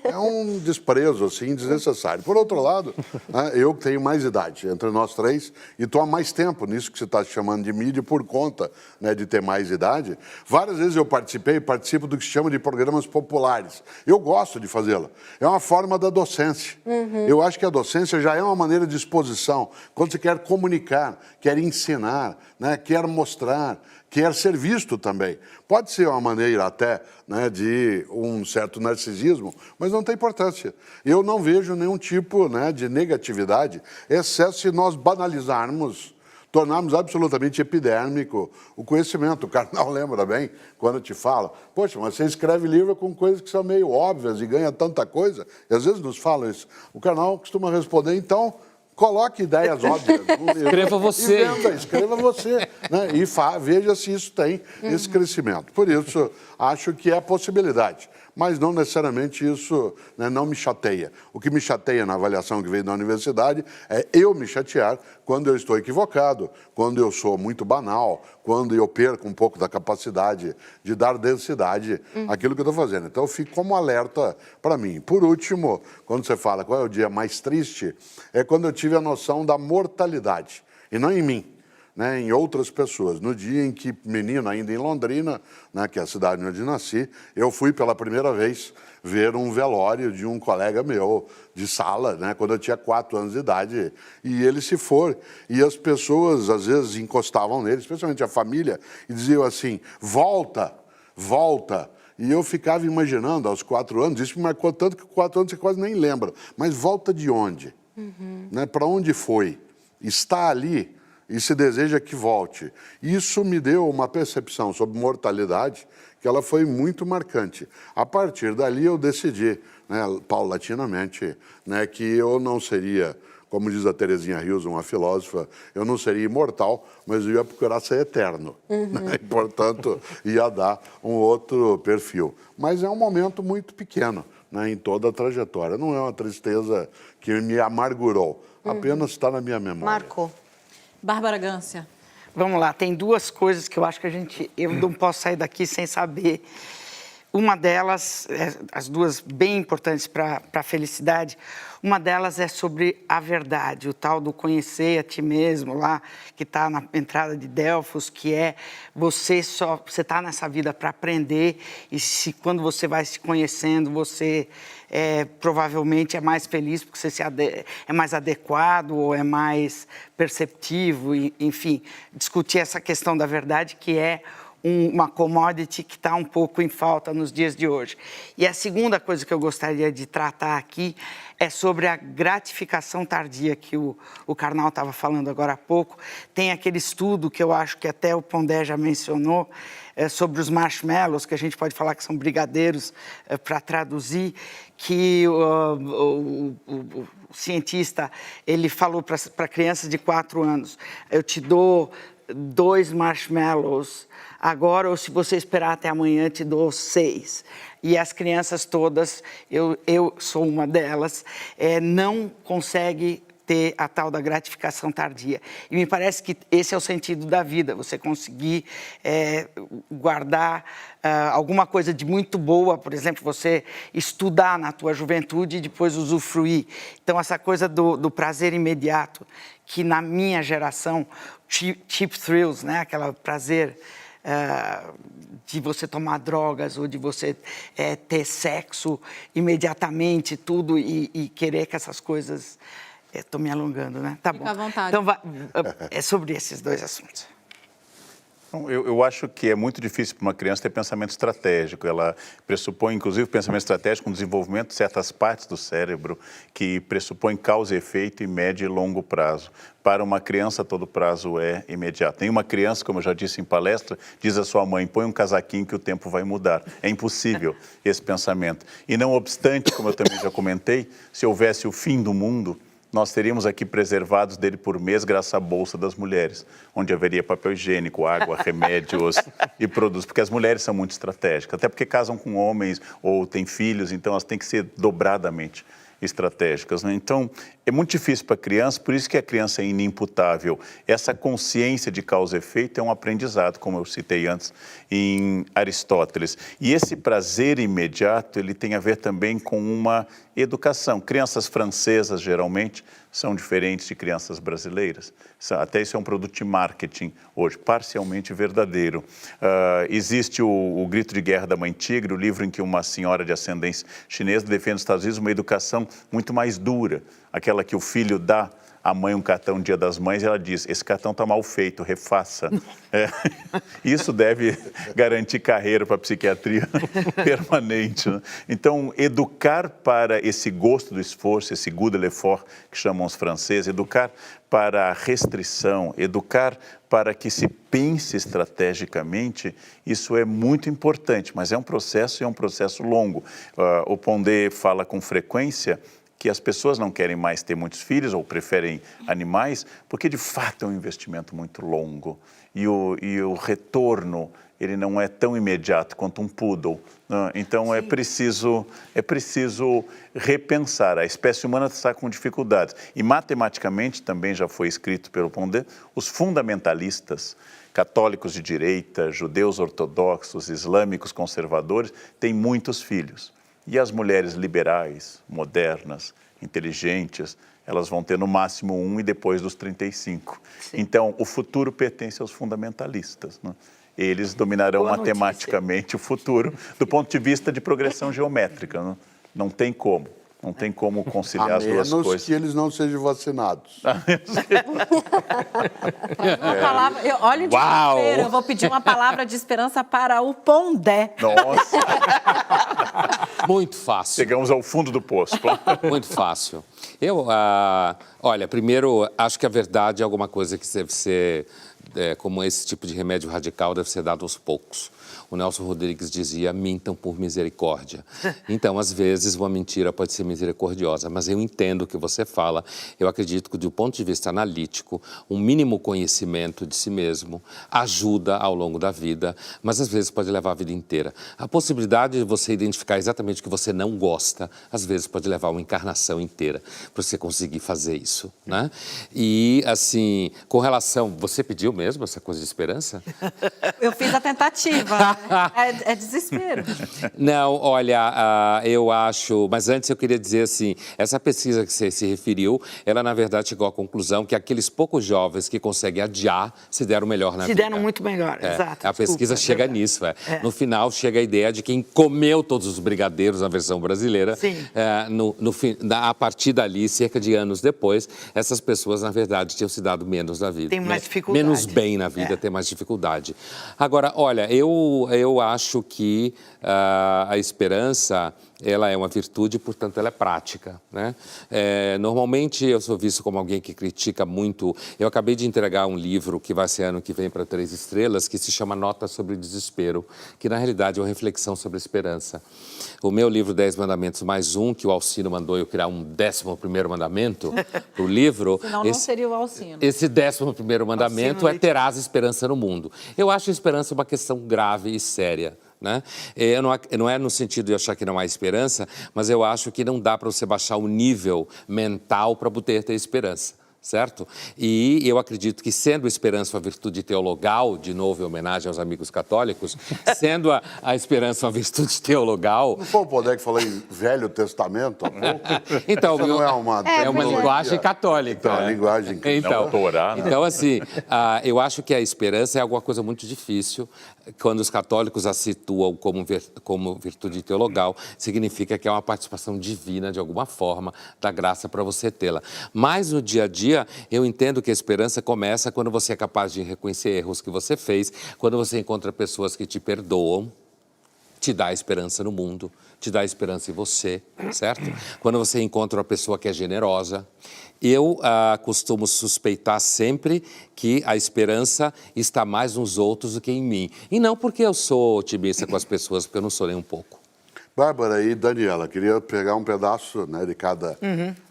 é um desprezo, assim, desnecessário. Por outro lado, né, eu tenho mais idade entre nós três e estou há mais tempo nisso que você está chamando de mídia por conta, né, de ter mais idade. Várias vezes eu participo do que se chama de programas populares. Eu gosto de fazê-lo. É uma forma da docência. Eu acho que a docência já é uma maneira de exposição. Quando você quer comunicar, quer ensinar, né, quer mostrar, quer ser visto também. Pode ser uma maneira até, né, de um certo narcisismo, mas não tem importância. Eu não vejo nenhum tipo, né, de negatividade, exceto se nós banalizarmos, tornarmos absolutamente epidérmico o conhecimento. O Karnal lembra bem, quando te fala, poxa, mas você escreve livro com coisas que são meio óbvias e ganha tanta coisa, e às vezes nos falam isso. O Karnal costuma responder, então, coloque ideias óbvias. Escreva você. Escreva você. Né? E veja se isso tem esse crescimento. Por isso, acho que é possibilidade. Mas não necessariamente isso, né, não me chateia. O que me chateia na avaliação que veio da universidade é eu me chatear quando eu estou equivocado, quando eu sou muito banal, quando eu perco um pouco da capacidade de dar densidade àquilo que eu estou fazendo. Então, eu fico como alerta para mim. Por último, quando você fala qual é o dia mais triste, é quando eu tive a noção da mortalidade, e não em mim, né, em outras pessoas. No dia em que, menino, ainda em Londrina, né, que é a cidade onde nasci, eu fui pela primeira vez ver um velório de um colega meu de sala, né, quando eu tinha 4 anos de idade, e ele se foi. E as pessoas, às vezes, encostavam nele, especialmente a família, e diziam assim, volta, volta. E eu ficava imaginando, aos 4 anos, isso me marcou tanto que 4 anos você quase nem lembra, mas volta de onde? Né, para onde foi? Está ali e se deseja que volte. Isso me deu uma percepção sobre mortalidade que ela foi muito marcante. A partir dali eu decidi, né, paulatinamente, né, que eu não seria, como diz a Terezinha Rios, uma filósofa, eu não seria imortal, mas eu ia procurar ser eterno. Né, e, portanto, ia dar um outro perfil. Mas é um momento muito pequeno, né, em toda a trajetória. Não é uma tristeza que me amargurou, apenas está na minha memória. Marcou. Bárbara Gância. Vamos lá, tem duas coisas que eu acho que eu não posso sair daqui sem saber. Uma delas, as duas bem importantes para a felicidade, uma delas é sobre a verdade, o tal do conhecer a ti mesmo lá, que está na entrada de Delfos, que é você está nessa vida para aprender e quando você vai se conhecendo, você provavelmente é mais feliz porque você é mais adequado ou é mais perceptivo, enfim, discutir essa questão da verdade que é uma commodity que está um pouco em falta nos dias de hoje. E a segunda coisa que eu gostaria de tratar aqui é sobre a gratificação tardia que o Karnal estava falando agora há pouco. Tem aquele estudo que eu acho que até o Pondé já mencionou, sobre os marshmallows, que a gente pode falar que são brigadeiros para traduzir, que o cientista ele falou para crianças de 4 anos, eu te dou 2 marshmallows agora, ou se você esperar até amanhã, te dou 6. E as crianças todas, eu sou uma delas, não consegue ter a tal da gratificação tardia. E me parece que esse é o sentido da vida, você conseguir guardar alguma coisa de muito boa, por exemplo, você estudar na tua juventude e depois usufruir. Então, essa coisa do prazer imediato, que na minha geração, cheap thrills, né? Aquele prazer de você tomar drogas ou de você ter sexo imediatamente, tudo, e querer que essas coisas... Estou me alongando, né? Tá bom. Fica à vontade. Então, é sobre esses 2 assuntos. Eu acho que é muito difícil para uma criança ter pensamento estratégico. Ela pressupõe, inclusive, pensamento estratégico, um desenvolvimento de certas partes do cérebro que pressupõe causa e efeito em médio e longo prazo. Para uma criança, todo prazo é imediato. Tem uma criança, como eu já disse em palestra, diz à sua mãe, põe um casaquinho que o tempo vai mudar. É impossível esse pensamento. E não obstante, como eu também já comentei, se houvesse o fim do mundo, nós teríamos aqui preservados dele por mês graças à Bolsa das Mulheres, onde haveria papel higiênico, água, remédios e produtos, porque as mulheres são muito estratégicas, até porque casam com homens ou têm filhos, então elas têm que ser dobradamente estratégicas, né? Então, é muito difícil para a criança, por isso que a criança é inimputável. Essa consciência de causa e efeito é um aprendizado, como eu citei antes, em Aristóteles. E esse prazer imediato, ele tem a ver também com uma educação. Crianças francesas, geralmente, são diferentes de crianças brasileiras. Até isso é um produto de marketing hoje, parcialmente verdadeiro. Existe o Grito de Guerra da Mãe Tigre, o livro em que uma senhora de ascendência chinesa defende nos Estados Unidos uma educação muito mais dura, aquela que o filho dá à mãe um cartão no Dia das Mães e ela diz, esse cartão está mal feito, refaça. Isso deve garantir carreira para a psiquiatria permanente, né? Então, educar para esse gosto do esforço, esse goût de l'effort, que chamam os franceses, educar para a restrição, educar para que se pense estrategicamente, isso é muito importante, mas é um processo e é um processo longo. O Pondé fala com frequência que as pessoas não querem mais ter muitos filhos ou preferem animais, porque de fato é um investimento muito longo e o retorno ele não é tão imediato quanto um poodle, né? Então é preciso repensar. A espécie humana está com dificuldades e matematicamente também já foi escrito pelo Pondé, os fundamentalistas católicos de direita, judeus ortodoxos, islâmicos conservadores têm muitos filhos. E as mulheres liberais, modernas, inteligentes, elas vão ter no máximo 1 e depois dos 35. Sim. Então, o futuro pertence aos fundamentalistas, né? Eles dominarão matematicamente o futuro do ponto de vista de progressão geométrica, né? Não tem como. Não tem como conciliar as duas coisas. A menos que eles não sejam vacinados. Olha o desespero, eu vou pedir uma palavra de esperança para o Pondé. Nossa! Muito fácil. Chegamos ao fundo do poço. Muito fácil. Olha, primeiro, acho que a verdade é alguma coisa que deve ser, como esse tipo de remédio radical, deve ser dado aos poucos. O Nelson Rodrigues dizia, mintam por misericórdia. Então, às vezes, uma mentira pode ser misericordiosa, mas eu entendo o que você fala. Eu acredito que, do ponto de vista analítico, um mínimo conhecimento de si mesmo ajuda ao longo da vida, mas às vezes pode levar a vida inteira. A possibilidade de você identificar exatamente o que você não gosta, às vezes pode levar uma encarnação inteira para você conseguir fazer isso, né? E, assim, com relação... Você pediu mesmo essa coisa de esperança? Eu fiz a tentativa. É desespero. Não, olha, eu acho... Mas antes eu queria dizer assim, essa pesquisa que você se referiu, ela na verdade chegou à conclusão que aqueles poucos jovens que conseguem adiar se deram melhor na vida. Se deram muito melhor, exato. A pesquisa chega nisso. No final chega a ideia de quem comeu todos os brigadeiros na versão brasileira. Sim. A partir dali, cerca de anos depois, essas pessoas na verdade tinham se dado menos na vida. Tem mais dificuldade. Menos bem na vida, tem mais dificuldade. Agora, olha, eu acho que a esperança, ela é uma virtude, portanto, ela é prática, né? Normalmente, eu sou visto como alguém que critica muito. Eu acabei de entregar um livro que vai ser ano que vem para 3 estrelas, que se chama Notas sobre o Desespero, que, na realidade, é uma reflexão sobre a esperança. O meu livro, 10 Mandamentos mais um, que o Alcino mandou eu criar um 11º mandamento para o livro. Senão não seria o Alcino. Esse 11º mandamento é terás esperança no mundo. Eu acho a esperança uma questão grave e séria, né? Não é no sentido de achar que não há esperança, mas eu acho que não dá para você baixar o nível mental para poder ter esperança, certo? E eu acredito que, sendo a esperança uma virtude teologal, de novo em homenagem aos amigos católicos, sendo a esperança uma virtude teologal... Não foi o Pondé que falou em Velho Testamento há pouco? Então, isso não é uma linguagem católica. Então, a linguagem que Então, assim, eu acho que a esperança é alguma coisa muito difícil. Quando os católicos a situam como virtude teologal, significa que é uma participação divina, de alguma forma, da graça para você tê-la. Mas, no dia a dia, eu entendo que a esperança começa quando você é capaz de reconhecer erros que você fez, quando você encontra pessoas que te perdoam, te dá esperança no mundo, te dá esperança em você, certo? Quando você encontra uma pessoa que é generosa. Eu costumo suspeitar sempre que a esperança está mais nos outros do que em mim. E não porque eu sou otimista com as pessoas, porque eu não sou nem um pouco. Bárbara e Daniela, queria pegar um pedaço, né, de cada...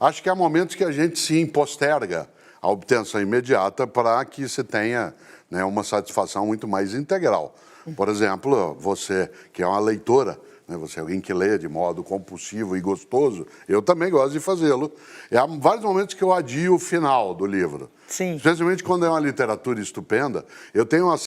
Acho que há momentos que a gente sim posterga a obtenção imediata para que se tenha, né, uma satisfação muito mais integral. Por exemplo, você, que é uma leitora né? Você é alguém que lê de modo compulsivo e gostoso, eu também gosto de fazê-lo. E há vários momentos que eu adio o final do livro. Sim. Especialmente quando é uma literatura estupenda. Eu tenho uma